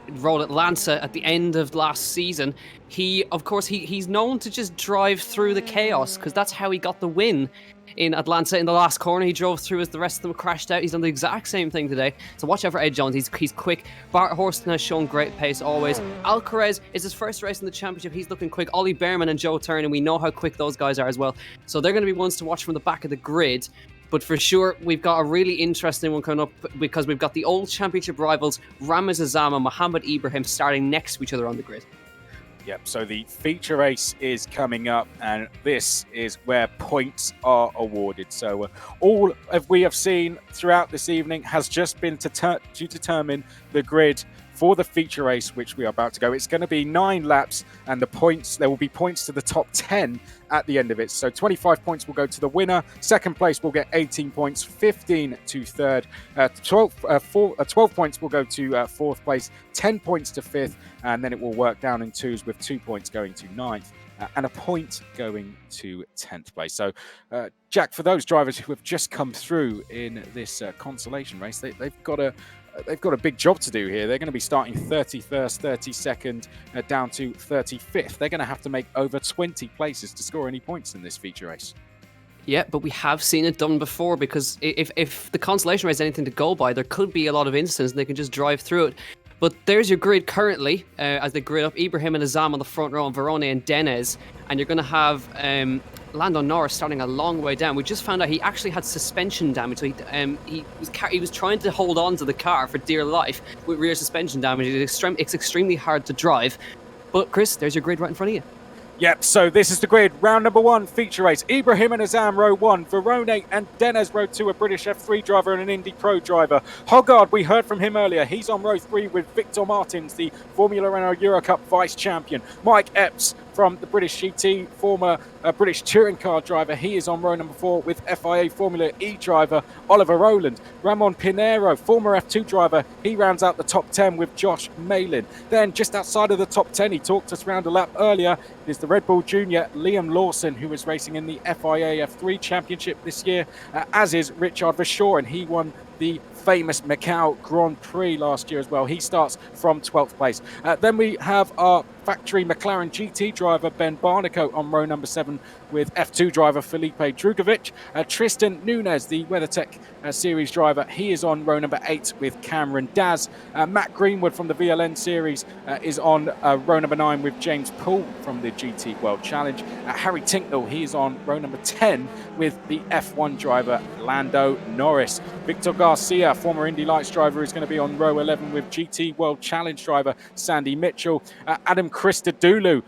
Road Atlanta at the end of last season. He's known to just drive through the chaos, because that's how he got the win in Atlanta. In the last corner, he drove through as the rest of them crashed out. He's done the exact same thing today. So watch out for Ed Jones. He's quick. Bart Horston has shown great pace always. Alcaraz is his first race in the championship. He's looking quick. Ollie Bierman and Joe Turney, we know how quick those guys are as well. So they're going to be ones to watch from the back of the grid. But for sure, we've got a really interesting one coming up, because we've got the old championship rivals, Ramez Azam and Mohamed Ibrahim, starting next to each other on the grid. Yep, so the feature race is coming up, and this is where points are awarded. So all of we have seen throughout this evening has just been to determine the grid for the feature race, which we are about to go. It's going to be 9 laps, and there will be points to the top 10 at the end of it. So 25 points will go to the winner. 2nd place will get 18 points, 15 to 3rd, 12 points will go to 4th place, 10 points to 5th, and then it will work down in 2s, with 2 points going to 9th. And a point going to 10th place. So, Jack, for those drivers who have just come through in this Consolation race, they've got a big job to do here. They're going to be starting 31st, 32nd, down to 35th. They're going to have to make over 20 places to score any points in this feature race. Yeah, but we have seen it done before, because if the Consolation race is anything to go by, there could be a lot of instances and they can just drive through it. But there's your grid currently, as they grid up Ibrahim and Azam on the front row, and Verone and Denez. And you're going to have Lando Norris starting a long way down. We just found out he actually had suspension damage. So he was trying to hold on to the car for dear life with rear suspension damage. It's extremely hard to drive. But Chris, there's your grid right in front of you. Yep, so this is the grid. Round number 1, feature race. Ibrahim and Azam, row 1. Verone and Denez, row 2, a British F3 driver and an Indy Pro driver. Hoggard, we heard from him earlier. He's on row 3 with Victor Martins, the Formula Renault Eurocup vice champion. Mike Epps from the British GT, former British touring car driver. He is on row number 4 with FIA Formula E driver Oliver Rowland. Ramon Pinheiro, former F2 driver. He rounds out the top 10 with Josh Malin. Then just outside of the top 10, he talked us round a lap earlier, is the Red Bull Junior Liam Lawson, who is racing in the FIA F3 Championship this year, as is Richard Verschoor, and he won the famous Macau Grand Prix last year as well. He starts from 12th place. Then we have our factory McLaren GT driver Ben Barnicoat on row number 7 with F2 driver Felipe Drugovic. Tristan Nunez, the WeatherTech Series driver, he is on row number 8 with Cameron Daz. Matt Greenwood from the VLN Series is on row number 9 with James Poole from the GT World Challenge. Harry Tinknell, he is on row number 10 with the F1 driver Lando Norris. Victor Garcia, former Indy Lights driver, is going to be on row 11 with GT World Challenge driver Sandy Mitchell. Adam Christodoulou,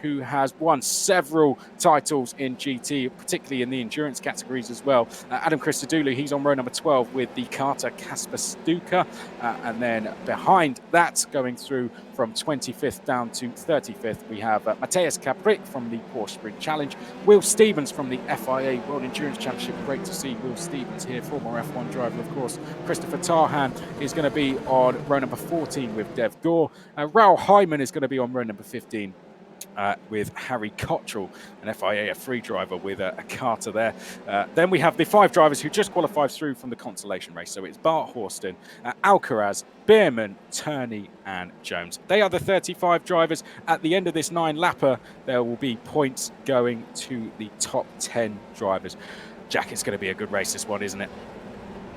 who has won several titles in GT, particularly in the endurance categories as well. Adam Christodoulou, he's on row number 12 with the Carter Kasper Stuka. And then behind that, going through from 25th down to 35th, we have Matthias Capric from the Porsche Sprint Challenge. Will Stevens from the FIA World Endurance Championship. Great to see Will Stevens here, former F1 driver, of course. Christopher Tarhan is going to be on row number 14 with Dev Gore. Raoul Hyman is going to be on row number 15. With Harry Cottrell, an FIA F3 driver with a Carter there. Then we have the 5 drivers who just qualified through from the Consolation race. So it's Bart Horston, Alcaraz, Bierman, Turney and Jones. They are the 35 drivers. At the end of this 9-lapper, there will be points going to the top 10 drivers. Jack, it's going to be a good race, this one, isn't it?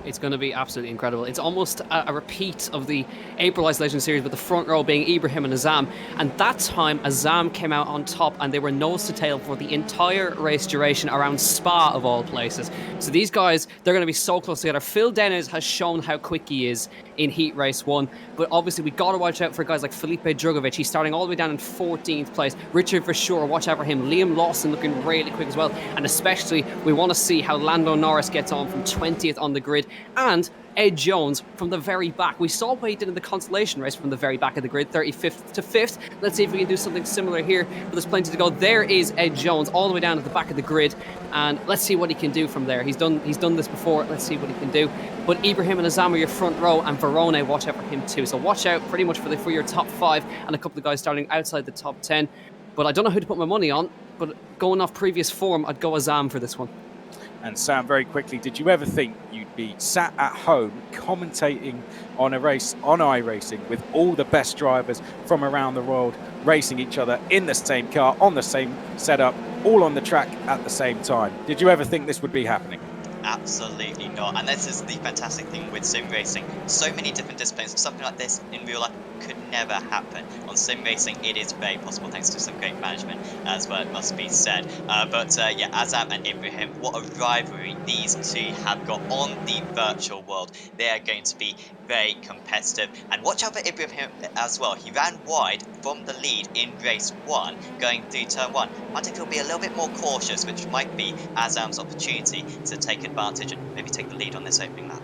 It's going to be absolutely incredible. It's almost a repeat of the April Isolation Series, with the front row being Ibrahim and Azam. And that time, Azam came out on top, and they were nose to tail for the entire race duration around Spa, of all places. So these guys, they're going to be so close together. Phil Dennis has shown how quick he is in Heat Race 1. But obviously, we got to watch out for guys like Felipe Drugovic. He's starting all the way down in 14th place. Richard Verschoor, watch out for him. Liam Lawson looking really quick as well. And especially, we want to see how Lando Norris gets on from 20th on the grid. And Ed Jones from the very back. We saw what he did in the Consolation race from the very back of the grid, 35th to 5th. Let's see if we can do something similar here, but there's plenty to go. There is Ed Jones all the way down at the back of the grid, and let's see what he can do from there. He's done this before. Let's see what he can do. But Ibrahim and Azam are your front row, and Verone, watch out for him too. So watch out pretty much for your top 5 and a couple of guys starting outside the top 10. But I don't know who to put my money on, but going off previous form, I'd go Azam for this one. And Sam, very quickly, did you ever think you'd be sat at home commentating on a race on iRacing with all the best drivers from around the world racing each other in the same car, on the same setup, all on the track at the same time? Did you ever think this would be happening? Absolutely not. And this is the fantastic thing with sim racing. So many different disciplines. Something like this in real life could never happen. On sim racing, it is very possible thanks to some great management as well, it must be said. Yeah, Azam and Ibrahim, what a rivalry these two have got on the virtual world. They are going to be very competitive. And watch out for Ibrahim as well. He ran wide from the lead in race 1, going through turn 1. I think he'll be a little bit more cautious, which might be Azam's opportunity to take advantage and maybe take the lead on this opening lap.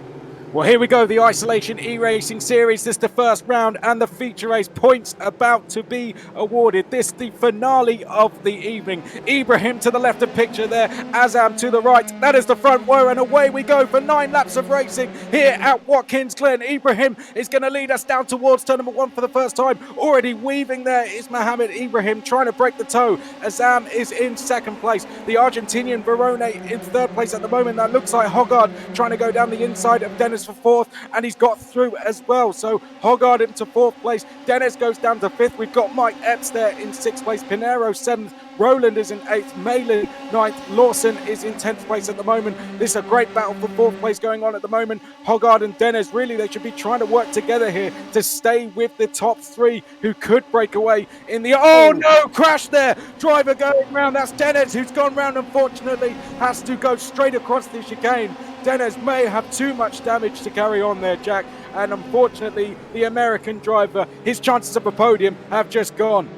Well, here we go, the Isolation eRacing Series. This is the first round and the feature race points about to be awarded. This the finale of the evening. Ibrahim to the left of picture there, Azam to the right. That is the front row, and away we go for 9 laps of racing here at Watkins Glen. Ibrahim is going to lead us down towards turn number 1 for the first time. Already weaving there is Mohamed Ibrahim trying to break the toe. Azam is in second place. The Argentinian Verone in third place at the moment. That looks like Hoggard trying to go down the inside of Dennis for 4th, and he's got through as well. So Hoggard into 4th place. Dennis goes down to 5th. We've got Mike Epps there in 6th place. Pinheiro 7th. Rowland is in 8th. Malin 9th. Lawson is in 10th place at the moment. This is a great battle for 4th place going on at the moment. Hoggard and Dennis, really, they should be trying to work together here to stay with the top 3 who could break away in the... Oh no, crash there. Driver going round. That's Dennis who's gone round, unfortunately. Has to go straight across the chicane. Dennis may have too much damage to carry on there, Jack. And unfortunately, the American driver, his chances of a podium have just gone.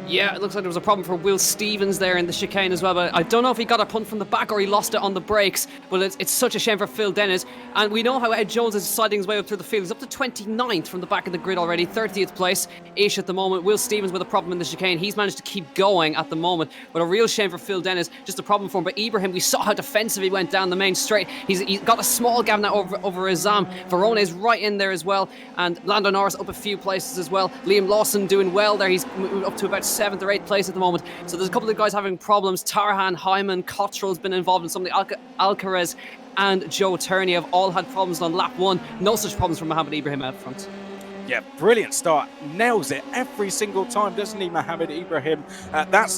Yeah, it looks like there was a problem for Will Stevens there in the chicane as well, but I don't know if he got a punt from the back or he lost it on the brakes, but it's such a shame for Phil Dennis. And we know how Ed Jones is sliding his way up through the field. He's up to 29th from the back of the grid already, 30th place-ish at the moment. Will Stevens with a problem in the chicane. He's managed to keep going at the moment, but a real shame for Phil Dennis, just a problem for him. But Ibrahim, we saw how defensive he went down the main straight. He's got a small gap now over Azam. Verona is right in there as well, and Lando Norris up a few places as well. Liam Lawson doing well there. He's up to about 7th or 8th place at the moment. So there's a couple of guys having problems. Tarhan, Hyman, Cottrell's been involved in some of the Alcaraz and Joe Turney have all had problems on lap 1. No such problems from Mohamed Ibrahim out front. Yeah, brilliant start. Nails it every single time, doesn't he, Mohamed Ibrahim?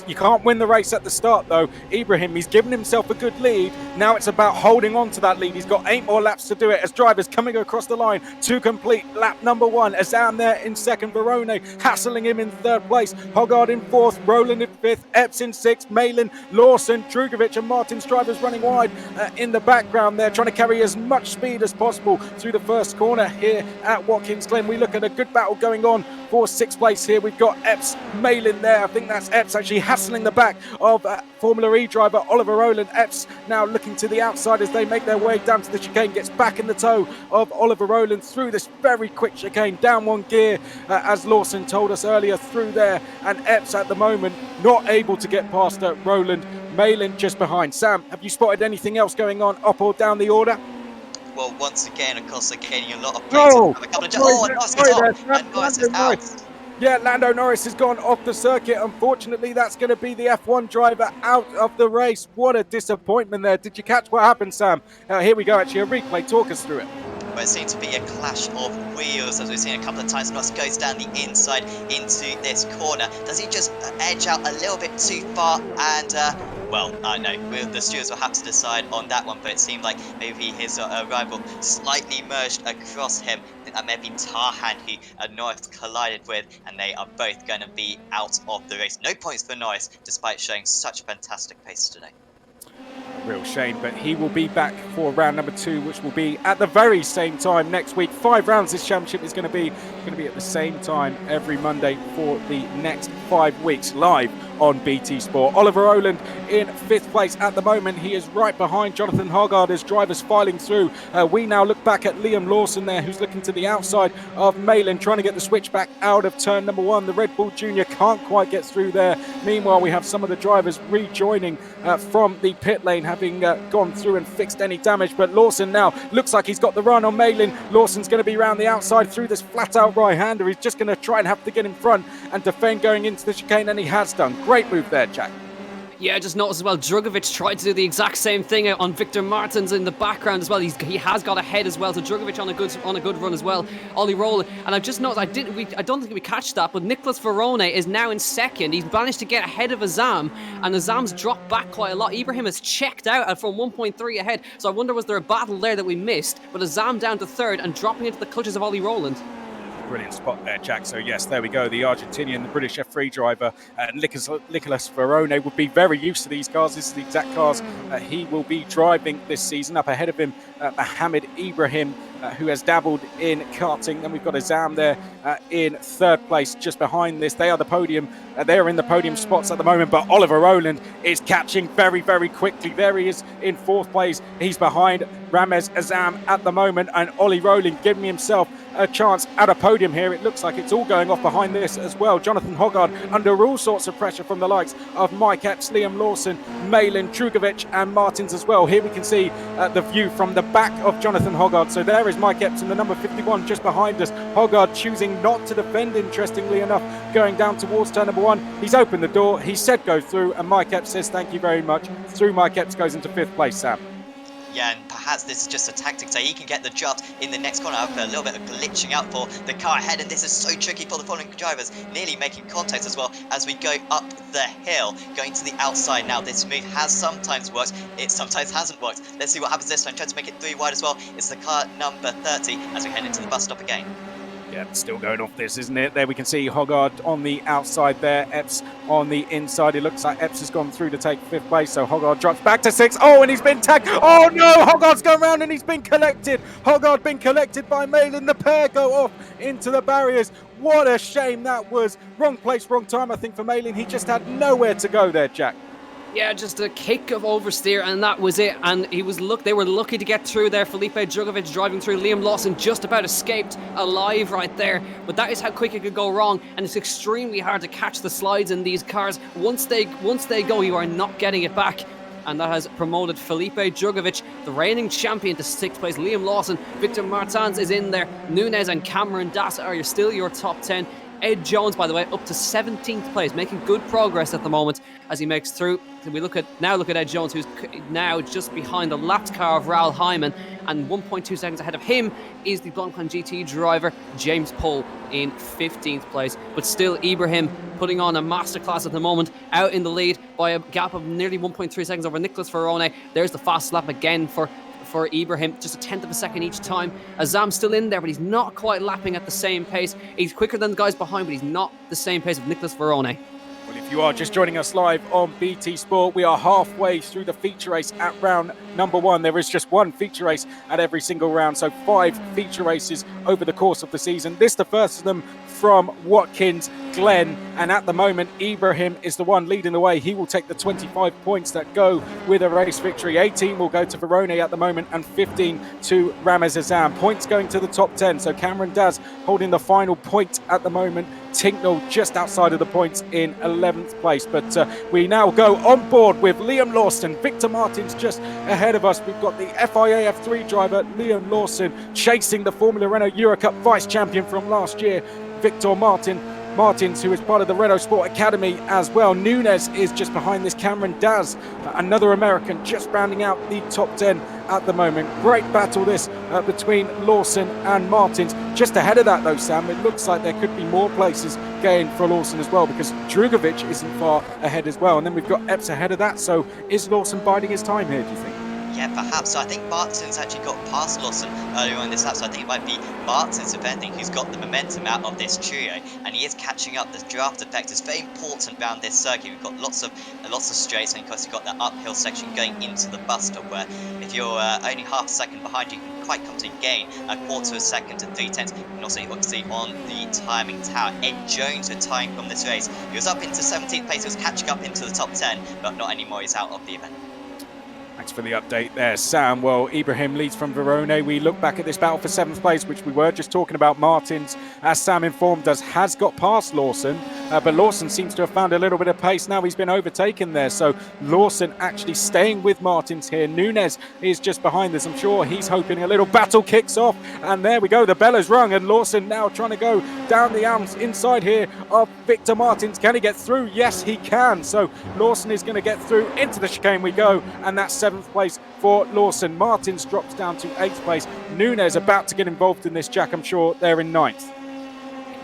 You can't win the race at the start, though. Ibrahim, he's given himself a good lead. Now it's about holding on to that lead. He's got 8 more laps to do it as drivers coming across the line to complete lap number 1. Azam there in 2nd, Verone hassling him in 3rd place. Hoggard in 4th, Roland in 5th, Epps in 6th, Malin, Lawson, Drugovic and Martin's drivers running wide in the background there, trying to carry as much speed as possible through the first corner here at Watkins Glen. We look at a good battle going on for 6th place here. We've got Epps, Malin there. I think that's Epps actually hassling the back of Formula E driver Oliver Rowland. Epps now looking to the outside as they make their way down to the chicane, gets back in the tow of Oliver Rowland through this very quick chicane, down 1 gear as Lawson told us earlier through there, and Epps at the moment not able to get past Rowland. Malin just behind. Sam, have you spotted anything else going on up or down the order? Well, once again, of course, they're gaining a lot of places. Norris is out. Yeah, Lando Norris has gone off the circuit. Unfortunately, that's going to be the F1 driver out of the race. What a disappointment there. Did you catch what happened, Sam? Here we go, actually, a replay. Talk us through it. But it seemed to be a clash of wheels, as we've seen a couple of times. Norris goes down the inside into this corner. Does he just edge out a little bit too far? And, well, I know the stewards will have to decide on that one, but it seemed like maybe his rival slightly merged across him. I think that may be Tarhan who Norris collided with, and they are both going to be out of the race. No points for Norris, despite showing such fantastic pace today. Real shame, but he will be back for round number 2, which will be at the very same time next week. 5 rounds this championship is going to be at the same time every Monday for the next 5 weeks, live on BT Sport. Oliver Rowland in 5th place at the moment. He is right behind Jonathan Hoggard as drivers filing through. We now look back at Liam Lawson there, who's looking to the outside of Malin, trying to get the switch back out of turn number 1. The Red Bull Junior can't quite get through there. Meanwhile, we have some of the drivers rejoining from the pit lane, having gone through and fixed any damage. But Lawson now looks like he's got the run on Malin. Lawson's going to be around the outside through this flat-out right-hander. He's just going to try and have to get in front and defend going into the chicane, and he has done. Great move there, Jack. Yeah, I just noticed as well, Drugovic tried to do the exact same thing on Victor Martins in the background as well. He has got ahead as well, so Drugovic on a good run as well. Ollie Rowland, and I've just noticed, I don't think we catch that, but Nicholas Verone is now in 2nd. He's managed to get ahead of Azam, and Azam's dropped back quite a lot. Ibrahim has checked out from 1.3 ahead, so I wonder was there a battle there that we missed, but Azam down to 3rd and dropping into the clutches of Ollie Rowland. Brilliant spot there, Jack. So yes, there we go. The Argentinian, the British F3 driver, Nicholas Verone, would be very used to these cars. This is the exact cars he will be driving this season. Up ahead of him, Mohamed Ibrahim, who has dabbled in karting. Then we've got Azam there in 3rd place, just behind this. They are the podium. They're in the podium spots at the moment, but Oliver Rowland is catching very, very quickly. There he is in 4th place. He's behind Ramez Azam at the moment, and Ollie Rowland giving himself a chance at a podium here. It looks like it's all going off behind this as well. Jonathan Hoggard under all sorts of pressure from the likes of Mike Epps, Liam Lawson, Malin, Drugovic and Martins as well. Here we can see the view from the back of Jonathan Hoggard. So there is Mike Epps in the number 51 just behind us. Hoggard choosing not to defend, interestingly enough, going down towards turn number 1. He's opened the door, he said go through, and Mike Epps says thank you very much. Through Mike Epps goes into 5th place, Sam. Yeah, and perhaps this is just a tactic so he can get the jump in the next corner after a little bit of glitching out for the car ahead, and this is so tricky for the following drivers, nearly making contact as well as we go up the hill, going to the outside. Now this move has sometimes worked, it sometimes hasn't worked. Let's see what happens this time. Trying to make it 3 wide as well. It's the car number 30 as we head into the bus stop again. Yeah, still going off this, isn't it? There we can see Hoggard on the outside there, Epps on the inside. It looks like Epps has gone through to take 5th place, so Hoggard drops back to 6th. Oh, and he's been tagged. Oh no, Hoggard's gone round and he's been collected. Hoggard been collected by Malin. The pair go off into the barriers. What a shame that was. Wrong place, wrong time, I think, for Malin. He just had nowhere to go there, Jack. Yeah, just a kick of oversteer, and that was it. And they were lucky to get through there. Felipe Drugovich driving through. Liam Lawson just about escaped alive right there. But that is how quick it could go wrong, and it's extremely hard to catch the slides in these cars. Once they go, you are not getting it back. And that has promoted Felipe Drugovich, the reigning champion, to 6th place. Liam Lawson, Victor Martins is in there. Nunez and Cameron Das are still your top 10. Ed Jones, by the way, up to 17th place, making good progress at the moment as he makes through. We look at Ed Jones, who's now just behind the lapped car of Raul Hyman, and 1.2 seconds ahead of him is the Blancpain GT driver James Pull in 15th place. But still, Ibrahim putting on a masterclass at the moment, out in the lead by a gap of nearly 1.3 seconds over Nicholas Verone. There's the fast lap again for Ibrahim, just a 10th of a second each time. Azam's still in there, but he's not quite lapping at the same pace. He's quicker than the guys behind, but he's not the same pace of Nicholas Verone. Well, if you are just joining us live on BT Sport, we are halfway through the feature race at round number 1. There is just one feature race at every single round, so 5 feature races over the course of the season. This the first of them from Watkins, Glen, and at the moment Ibrahim is the one leading the way. He will take the 25 points that go with a race victory. 18 will go to Verone at the moment and 15 to Ramez Azam. Points going to the top 10, so Cameron Daz holding the final point at the moment. Tinknell just outside of the points in 11th place. But we now go on board with Liam Lawson. Victor Martins just ahead of us. We've got the FIA F3 driver Liam Lawson chasing the Formula Renault Eurocup vice champion from last year, Victor Martins, who is part of the Renault Sport Academy as well. Nunez is just behind this. Cameron Daz, another American, just rounding out the top 10 at the moment. Great battle this between Lawson and Martins. Just ahead of that though, Sam, it looks like there could be more places gained for Lawson as well, because Drugovich isn't far ahead as well. And then we've got Epps ahead of that. So is Lawson biding his time here, do you think? Yeah, perhaps. So I think Martins actually got past Lawson earlier on in this lap, so I think it might be Martins, if anything, who's got the momentum out of this trio, and he is catching up. The draft effect is very important around this circuit. We've got lots of straights, and of course you've got that uphill section going into the bus stop, where if you're only half a second behind, you can quite comfortably gain a quarter of a second to 3/10. And also you see on the timing tower, Ed Jones retiring from this race. He was up into 17th place, he was catching up into the top 10, but not anymore. He's out of the event. Thanks for the update there, Sam. Well, Ibrahim leads from Verone. We look back at this battle for 7th place, which we were just talking about. Martins, as Sam informed us, has got past Lawson, but Lawson seems to have found a little bit of pace. Now he's been overtaken there, so Lawson actually staying with Martins here. Nunez is just behind this. I'm sure he's hoping a little battle kicks off, and there we go. The bell has rung, and Lawson now trying to go down the arms inside here of Victor Martins. Can he get through? Yes, he can. So Lawson is going to get through. Into the chicane we go, and that's 7th place for Lawson. Martins drops down to 8th place. Nunez about to get involved in this, Jack. I'm sure they're in 9th.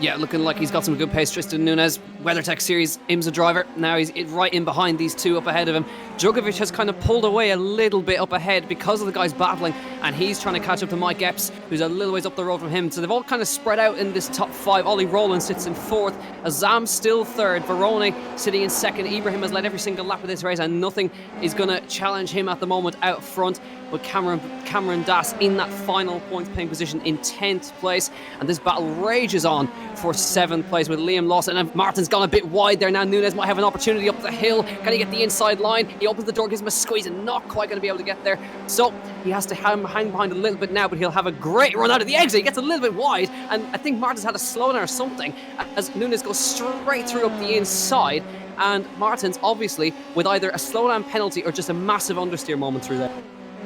Yeah, looking like he's got some good pace. Tristan Nunez, WeatherTech Series IMSA driver. Now he's right in behind these two up ahead of him. Drugovich has kind of pulled away a little bit up ahead because of the guys battling, and he's trying to catch up to Mike Epps, who's a little ways up the road from him. So they've all kind of spread out in this top 5. Ollie Rowland sits in 4th. Azam still 3rd. Verone sitting in 2nd. Ibrahim has led every single lap of this race, and nothing is going to challenge him at the moment out front. But Cameron Das in that final points paying position in 10th place. And this battle rages on for 7th place with Liam Lawson. And Martin's gone a bit wide there now. Nunez might have an opportunity up the hill. Can he get the inside line? He opens the door, gives him a squeeze, and not quite going to be able to get there. So he has to hang behind a little bit now, but he'll have a great run out of the exit. He gets a little bit wide, and I think Martin's had a slowdown or something as Nunez goes straight through up the inside. And Martin's obviously with either a slowdown penalty or just a massive understeer moment through there.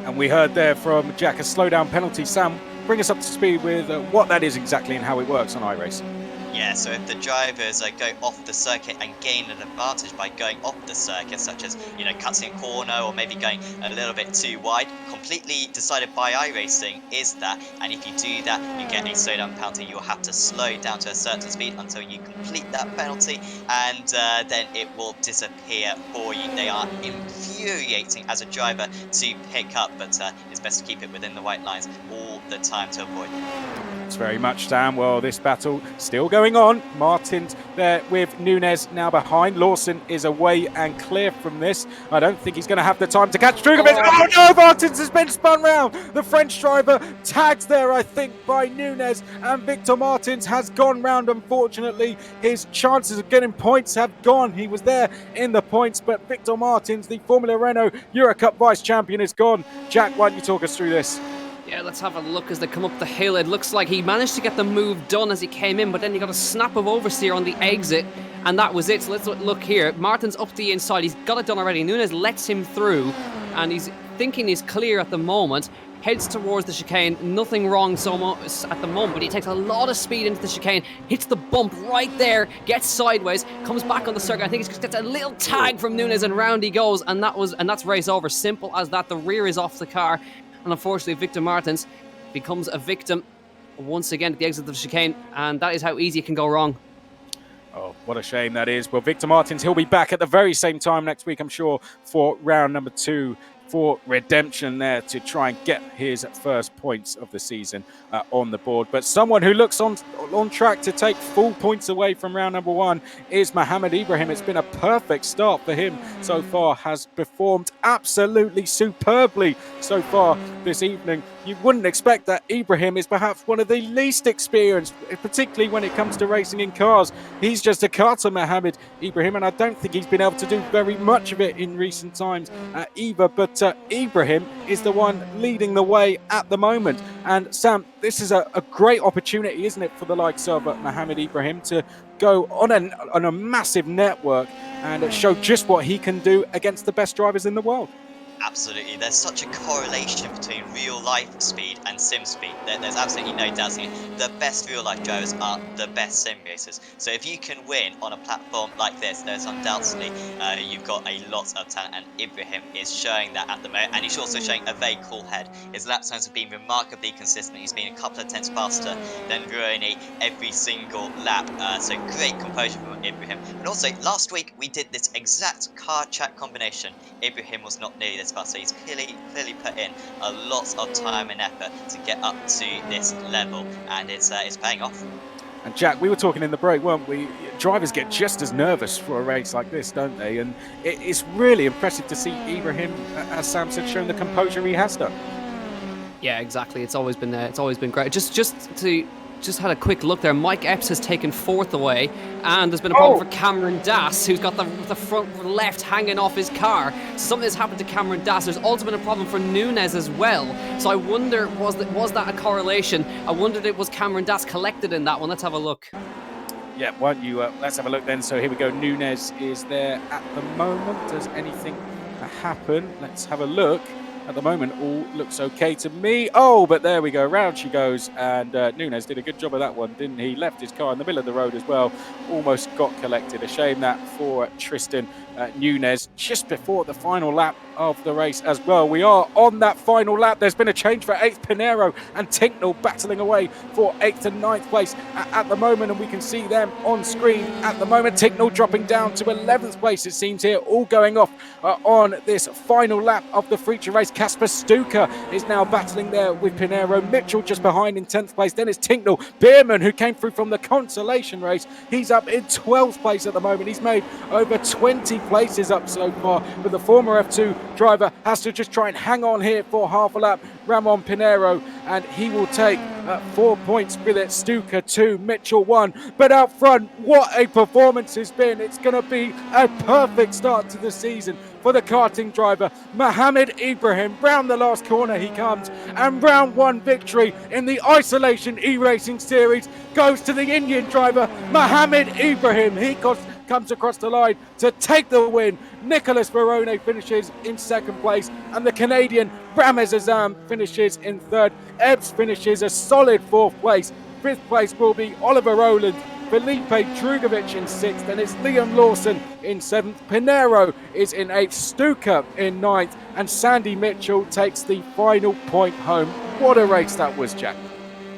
And we heard there from Jack a slowdown penalty. Sam, bring us up to speed with what that is exactly and how it works on iRacing. Yeah, so if the drivers go off the circuit and gain an advantage by going off the circuit, such as, cutting a corner or maybe going a little bit too wide, completely decided by iRacing is that, and if you do that, you get a slowdown penalty. You'll have to slow down to a certain speed until you complete that penalty, and then it will disappear for you. They are infuriating as a driver to pick up, but it's it's best to keep it within the white lines all the time to avoid them. Thanks very much, Sam. Well, this battle still going on. Martin's there with Nunes now behind. Lawson is away and clear from this. I don't think he's going to have the time to catch Drugovic. Oh no, Martins has been spun round. The French driver tagged there, I think, by Nunes, and Victor Martins has gone round. Unfortunately, his chances of getting points have gone. He was there in the points, but Victor Martins, the Formula Renault Eurocup vice champion, is gone. Jack, why don't you talk us through this? Yeah, let's have a look as they come up the hill. It looks like he managed to get the move done as he came in, but then he got a snap of oversteer on the exit, and that was it. So let's look here. Martin's up the inside. He's got it done already. Nunes lets him through, and he's thinking he's clear at the moment. Heads towards the chicane. Nothing wrong at the moment, but he takes a lot of speed into the chicane, hits the bump right there, gets sideways, comes back on the circuit. I think he just gets a little tag from Nunes, and round he goes, and that's race over. Simple as that. The rear is off the car. And unfortunately, Victor Martins becomes a victim once again at the exit of the chicane, and that is how easy it can go wrong. Oh, what a shame that is. Well, Victor Martins, he'll be back at the very same time next week, I'm sure, for round number 2 for redemption there to try and get his first points of the season on the board. But someone who looks on track to take full points away from round number 1 is Mohamed Ibrahim. It's been a perfect start for him so far, has performed absolutely superbly so far this evening. You wouldn't expect that. Ibrahim is perhaps one of the least experienced, particularly when it comes to racing in cars. He's just a karter, Mohamed Ibrahim, and I don't think he's been able to do very much of it in recent times either. But Ibrahim is the one leading the way at the moment. And Sam, this is a great opportunity, isn't it, for the likes of Mohamed Ibrahim to go on a massive network and show just what he can do against the best drivers in the world. Absolutely, there's such a correlation between real life speed and sim speed. There's absolutely no doubting it. The best real life drivers are the best sim racers. So if you can win on a platform like this, there's undoubtedly you've got a lot of talent, and Ibrahim is showing that at the moment, and he's also showing a very cool head. His lap times have been remarkably consistent. He's been a couple of tenths faster than Veroni every single lap. So great composure from Ibrahim. And also last week we did this exact car track combination. Ibrahim was not nearly this fast, so he's clearly put in a lot of time and effort to get up to this level, and it's paying off. And Jack, we were talking in the break, weren't we? Drivers get just as nervous for a race like this, don't they? And it's really impressive to see Ibrahim, as Sam said, showing the composure he has done. Yeah, exactly. It's always been great. Just had a quick look there. Mike Epps has taken 4th away, and there's been a problem for Cameron Dass, who's got the front left hanging off his car. Something has happened to Cameron Dass. There's also been a problem for Nunes as well. So I wonder, was that a correlation? I wondered if it was Cameron Dass collected in that one. Let's have a look. Yeah, why don't you, let's have a look then. So here we go. Nunes is there at the moment. Does anything happen? Let's have a look. At the moment, all looks okay to me. Oh, but there we go. Round she goes. And Nunes did a good job of that one, didn't he? Left his car in the middle of the road as well. Almost got collected. A shame that for Tristan Nunes just before the final lap of the race as well. We are on that final lap. There's been a change for 8th. Pinero and Tinknell battling away for 8th and 9th place at the moment, and we can see them on screen at the moment. Tinknell dropping down to 11th place, it seems here, all going off on this final lap of the feature race. Kasper Stuka is now battling there with Pinero. Mitchell just behind in 10th place. Then it's Tinknell. Bierman, who came through from the Consolation race, he's up in 12th place at the moment. He's made over 20 places up so far, but the former F2 driver has to just try and hang on here for half a lap. Ramon Pinero, and he will take 4 points with it. Stuka 2, Mitchell 1. But out front, what a performance it's been. It's going to be a perfect start to the season for the karting driver Mohamed Ibrahim. Round the last corner he comes, and round 1 victory in the Isolation eRacing Series goes to the Indian driver Mohamed Ibrahim. He comes across the line to take the win. Nicolas Verone finishes in 2nd place, and the Canadian Bramez Azam finishes in 3rd. Ebbs finishes a solid 4th place. 5th place will be Oliver Rowland, Felipe Drugovic in 6th, and it's Liam Lawson in 7th. Pinero is in 8th, Stuka in 9th, and Sandy Mitchell takes the final point home. What a race that was, Jack.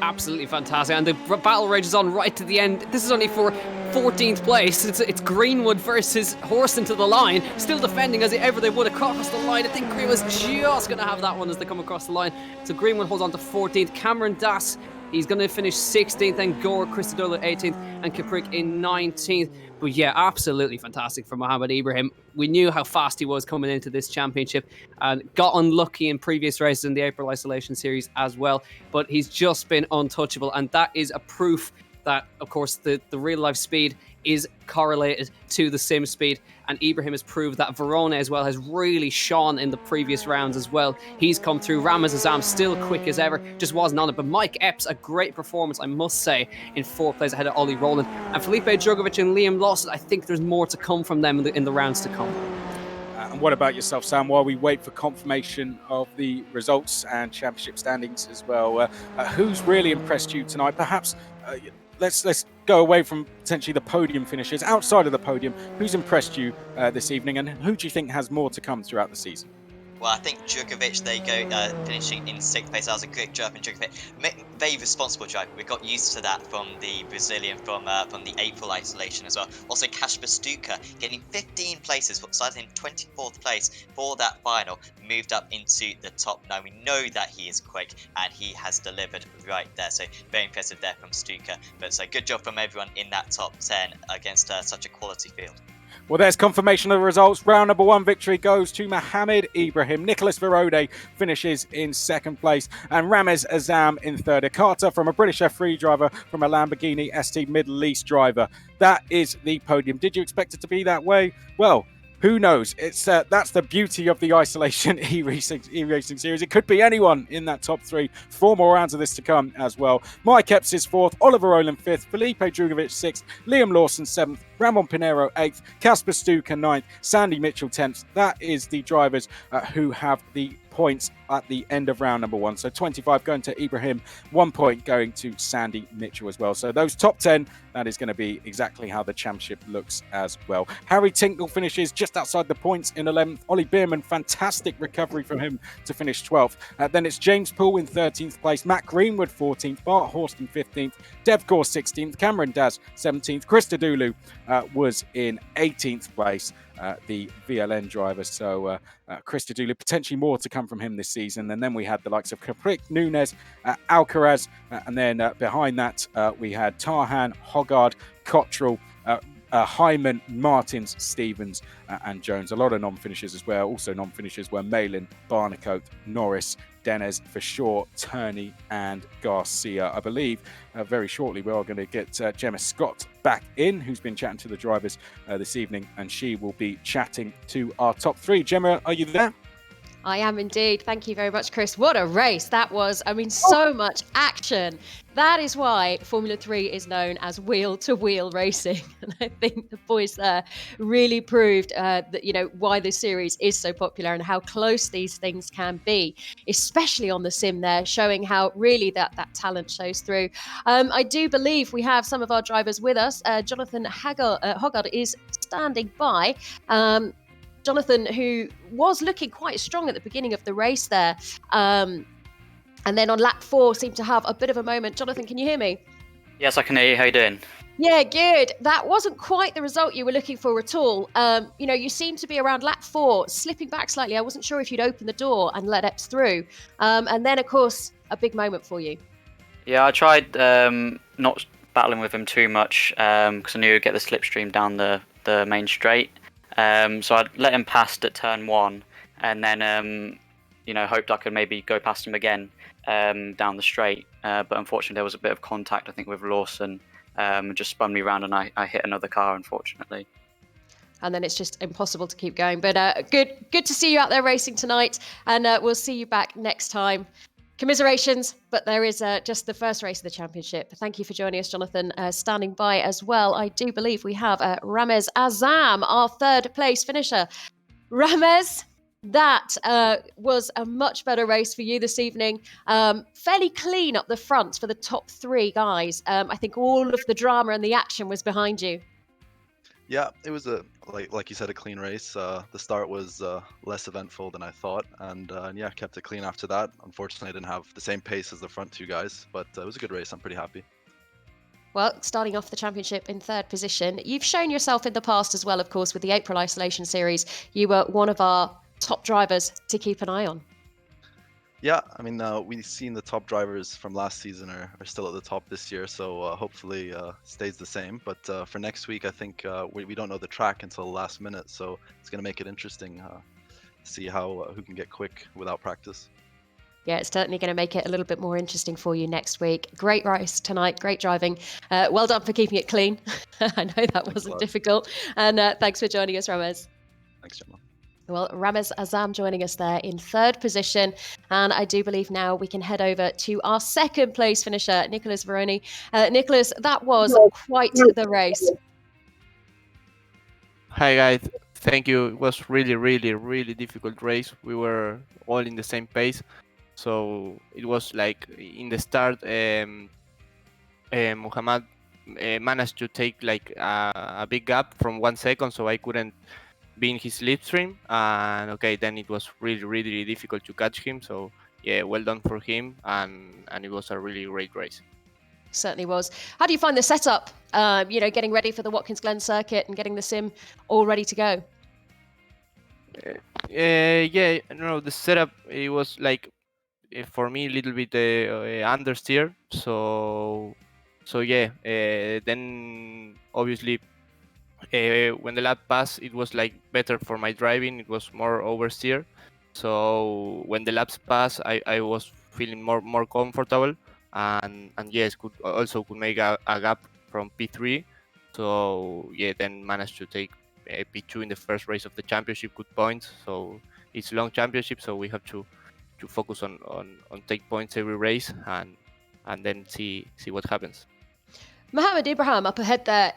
Absolutely fantastic. And the battle rages on right to the end. This is only for 14th place. It's Greenwood versus Horston to the line. Still defending as ever they would across the line. I think Greenwood's just going to have that one as they come across the line. So Greenwood holds on to 14th. Cameron Das, he's going to finish 16th. Then Gore, Christodoulou 18th. And Caprik in 19th. But yeah, absolutely fantastic for Mohamed Ibrahim. We knew how fast he was coming into this championship and got unlucky in previous races in the April Isolation Series as well. But he's just been untouchable. And that is a proof that, of course, the real life speed is correlated to the sim speed. And Ibrahim has proved that. Verona as well has really shone in the previous rounds as well. He's come through. Ramez Azam still quick as ever, just wasn't on it. But Mike Epps, a great performance, I must say, in 4th place ahead of Ollie Rowland. And Felipe Drugovic and Liam Lawson, I think there's more to come from them in the rounds to come. And what about yourself, Sam, while we wait for confirmation of the results and championship standings as well? Who's really impressed you tonight? Perhaps let's go away from potentially the podium finishes. Outside of the podium, who's impressed you this evening, and who do you think has more to come throughout the season? Well, I think Drugovic, they go finishing in 6th place. That was a great drive from Drugovic. Very responsible drive. We got used to that from the Brazilian from the April Isolation as well. Also, Kasper Stuka getting 15 places, starting in 24th place for that final, moved up into the top 9. We know that he is quick, and he has delivered right there. So very impressive there from Stuka. But so good job from everyone in that top 10 against such a quality field. Well, there's confirmation of the results. Round number 1 victory goes to Mohamed Ibrahim. Nicholas Verode finishes in 2nd place, and Ramez Azam in 3rd. A Carter from a British F3 driver, from a Lamborghini ST Middle East driver. That is the podium. Did you expect it to be that way? Well, who knows? It's that's the beauty of the Isolation eRacing series. It could be anyone in that top 3. 4 more rounds of this to come as well. Mike Epps is 4th, Oliver Rowland 5th, Felipe Drugovic 6th, Liam Lawson 7th, Ramon Pinheiro 8th, Kasper Stuka 9th, Sandy Mitchell 10th. That is the drivers who have the points at the end of round number 1. So 25 going to Ibrahim, 1 point going to Sandy Mitchell as well. So those top 10, that is going to be exactly how the championship looks as well. Harry Tinknell finishes just outside the points in 11th. Ollie Bierman, fantastic recovery from him to finish 12th. Then it's James Poole in 13th place, Matt Greenwood 14th, Bart Horston 15th, Dev Gore 16th, Cameron Daz 17th, Christodoulou was in 18th place. The VLN driver. So Christodoulou, potentially more to come from him this season. And then we had the likes of Caprik, Nunes, Alcaraz, and then behind that we had Tarhan, Hoggard, Cottrell, Hyman, Martins, Stevens, and Jones. A lot of non-finishers as well. Also non-finishers were Malin, Barnicoat, Norris, Denez, for sure, Turney and Garcia. I believe very shortly we are going to get Gemma Scott back in, who's been chatting to the drivers this evening, and she will be chatting to our top 3. Gemma, are you there? I am indeed. Thank you very much, Chris. What a race that was. I mean, so much action. That is why Formula 3 is known as wheel-to-wheel racing. And I think the boys there really proved that, you know, why this series is so popular and how close these things can be, especially on the sim there, showing how really that talent shows through. I do believe we have some of our drivers with us. Jonathan Hoggard is standing by. Jonathan, who was looking quite strong at the beginning of the race there, and then on lap 4 seemed to have a bit of a moment. Jonathan, can you hear me? Yes, I can hear you. How you doing? Yeah, good. That wasn't quite the result you were looking for at all. You know, you seemed to be around lap 4, slipping back slightly. I wasn't sure if you'd open the door and let Epps through. And then, of course, a big moment for you. Yeah, I tried not battling with him too much because I knew he'd get the slipstream down the main straight. So I let him pass at turn 1, and then you know, hoped I could maybe go past him again down the straight. But unfortunately, there was a bit of contact, I think, with Lawson. Just spun me around, and I hit another car, unfortunately. And then it's just impossible to keep going. But good to see you out there racing tonight, and we'll see you back next time. Commiserations, but there is just the first race of the championship. Thank you for joining us, Jonathan, standing by as well. I do believe we have Ramez Azam, our 3rd place finisher. Ramez, that was a much better race for you this evening. Fairly clean up the front for the top 3 guys. I think all of the drama and the action was behind you. Yeah, it was like you said, a clean race. The start was less eventful than I thought, and yeah, kept it clean after that. Unfortunately, I didn't have the same pace as the front two guys, but it was a good race. I'm pretty happy. Well, starting off the championship in third position, you've shown yourself in the past as well, of course, with the April Isolation Series. You were one of our top drivers to keep an eye on. Yeah, I mean, we've seen the top drivers from last season are still at the top this year, so hopefully stays the same. But for next week, I think we don't know the track until the last minute, so it's going to make it interesting to see who can get quick without practice. Yeah, it's certainly going to make it a little bit more interesting for you next week. Great race tonight, great driving. Well done for keeping it clean. I know that wasn't difficult. And thanks for joining us, Ramez. Thanks, Gemma. Well, Ramez Azam joining us there in third position. And I do believe now we can head over to our second place finisher, Nicholas Veroni. Nicholas, that was quite the race. Hi guys, thank you. It was really difficult race. We were all in the same pace. So it was like in the start, Muhammad managed to take like a big gap from 1 second, so I couldn't be in his slipstream. And okay, then it was really difficult to catch him. So yeah, well done for him, and it was a really great race. Certainly was. How do you find the setup? Getting ready for the Watkins Glen circuit and getting the sim all ready to go. Yeah, the setup, it was like for me a little bit understeer. So yeah. Then obviously when the lap passed, it was like better for my driving. It was more oversteer. So when the laps passed, I was feeling more comfortable, and yes, could make a gap from P3. So yeah, then managed to take P2 in the first race of the championship, good points. So it's a long championship, so we have to focus on take points every race, and then see what happens. Mohammed Ibrahim up ahead there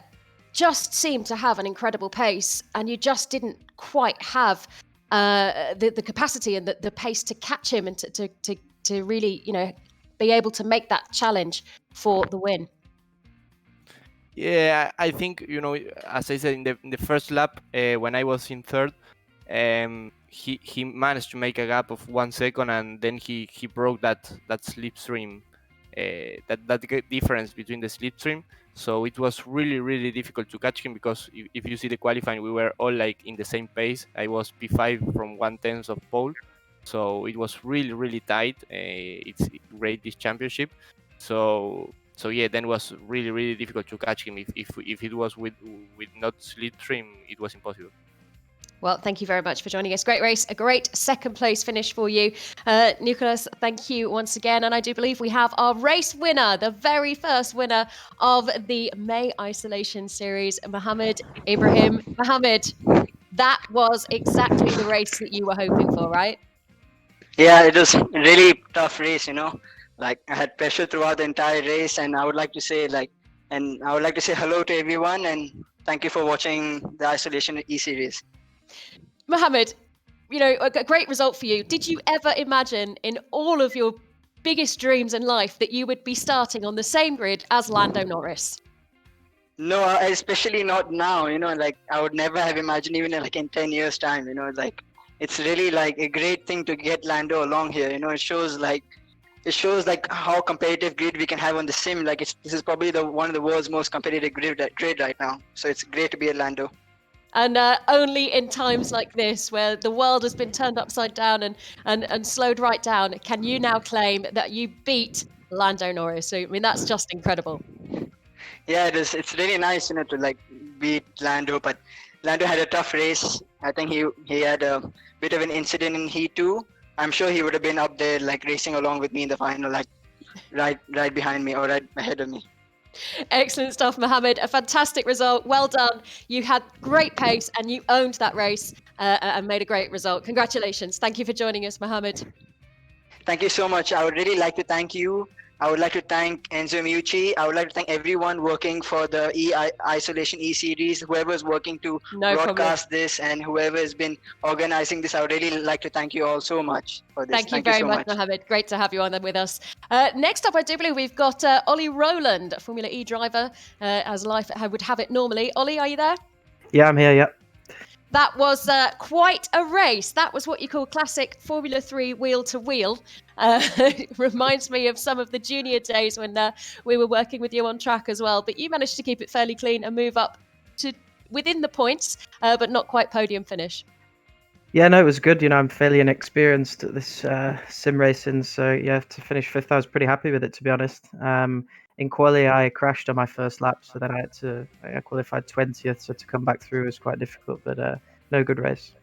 just seemed to have an incredible pace, and you just didn't quite have the capacity and the pace to catch him and to really be able to make that challenge for the win. Yeah, I think as I said in the first lap, when I was in third, he managed to make a gap of 1 second, and then he broke that slipstream, that difference between the slipstream. So it was really difficult to catch him, because if you see the qualifying, we were all like in the same pace. I was P5 from 1/10 of pole, so it was really tight. It's great, this championship. So yeah, then it was really difficult to catch him. If it was with not slipstream, it was impossible. Well, thank you very much for joining us. Great race, a great second place finish for you. Nicholas, thank you once again. And I do believe we have our race winner, the very first winner of the May Isolation Series, Mohammed Ibrahim. Mohammed, that was exactly the race that you were hoping for, right? Yeah, it was a really tough race, Like, I had pressure throughout the entire race, and I would like to say hello to everyone, and thank you for watching the Isolation E-Series. Mohammed, a great result for you. Did you ever imagine in all of your biggest dreams in life that you would be starting on the same grid as Lando Norris? No, especially not now, like I would never have imagined, even in 10 years time, like it's really like a great thing to get Lando along here. It shows how competitive grid we can have on the sim. Like this is probably one of the world's most competitive grid right now. So it's great to be at Lando. And only in times like this, where the world has been turned upside down and slowed right down, can you now claim that you beat Lando Norris. So, I mean, that's just incredible. Yeah, it is. It's really nice, to like beat Lando, but Lando had a tough race. I think he had a bit of an incident in Heat 2. I'm sure he would have been up there, like racing along with me in the final, like right behind me or right ahead of me. Excellent stuff, Mohammed. A fantastic result. Well done. You had great pace and you owned that race and made a great result. Congratulations. Thank you for joining us, Mohammed. Thank you so much. I would really like to thank you. I would like to thank Enzo Miucci. I would like to thank everyone working for the Isolation E-Series, whoever's working to broadcast this and whoever has been organizing this. I would really like to thank you all so much for this. Thank you very much, Mohammed. Great to have you on there with us. Next up, I do believe we've got Ollie Rowland, Formula E driver, as life would have it normally. Ollie, are you there? Yeah, I'm here. Yeah. That was quite a race. That was what you call classic Formula 3 wheel to wheel. Reminds me of some of the junior days when we were working with you on track as well. But you managed to keep it fairly clean and move up to within the points, but not quite podium finish. Yeah, no, it was good. I'm fairly inexperienced at this sim racing, so yeah, to finish fifth, I was pretty happy with it, to be honest. In quali, I crashed on my first lap, so then I qualified 20th, so to come back through was quite difficult, but no, good race.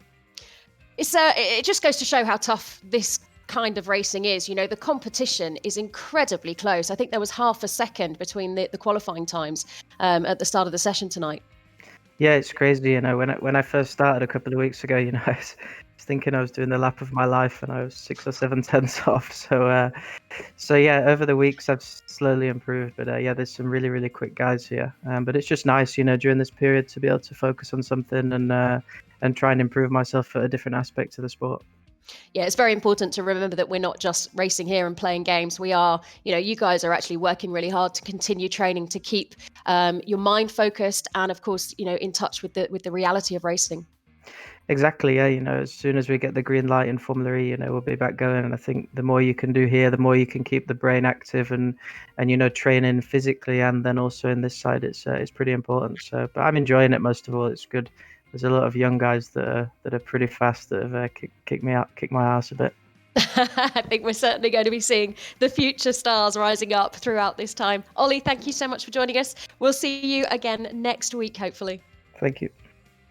It just goes to show how tough this kind of racing is. The competition is incredibly close. I think there was half a second between the qualifying times at the start of the session tonight. Yeah, it's crazy. When I first started a couple of weeks ago, I was thinking I was doing the lap of my life, and I was 6 or 7 tenths off. So yeah, over the weeks I've slowly improved. But yeah, there's some really, really quick guys here. But it's just nice, during this period to be able to focus on something and try and improve myself at a different aspect of the sport. Yeah, it's very important to remember that we're not just racing here and playing games. We are, you guys are actually working really hard to continue training to keep your mind focused and, of course, in touch with the reality of racing. Exactly, yeah. As soon as we get the green light in Formula E, we'll be back going. And I think the more you can do here, the more you can keep the brain active and training physically, and then also in this side, it's pretty important. So, but I'm enjoying it most of all. It's good. There's a lot of young guys that are pretty fast that have kicked my ass a bit. I think we're certainly going to be seeing the future stars rising up throughout this time. Ollie, thank you so much for joining us. We'll see you again next week, hopefully. Thank you.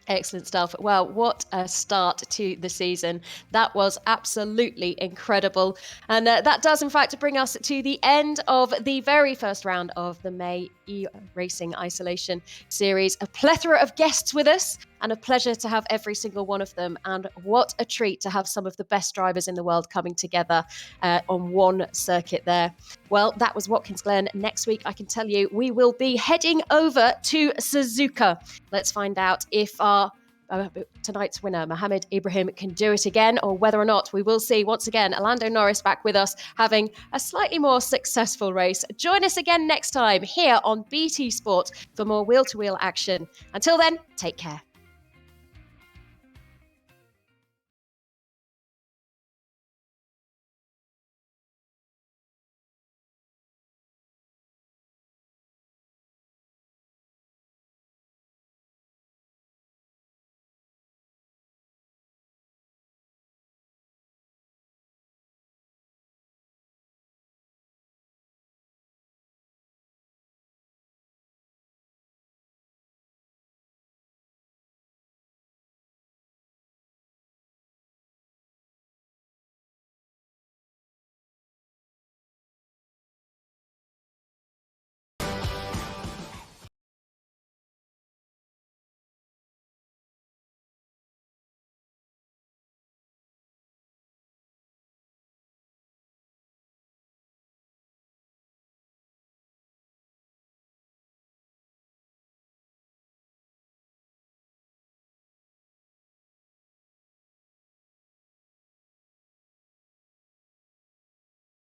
Excellent stuff. Well, what a start to the season. That was absolutely incredible. And that does, in fact, bring us to the end of the very first round of the May eRacing Isolation Series. A plethora of guests with us and a pleasure to have every single one of them. And what a treat to have some of the best drivers in the world coming together on one circuit there. Well, that was Watkins Glen. Next week, I can tell you, we will be heading over to Suzuka. Let's find out if our tonight's winner, Mohammed Ibrahim, can do it again, or whether or not we will see once again Lando Norris back with us having a slightly more successful race. Join us again next time here on BT Sport for more wheel-to-wheel action. Until then, take care.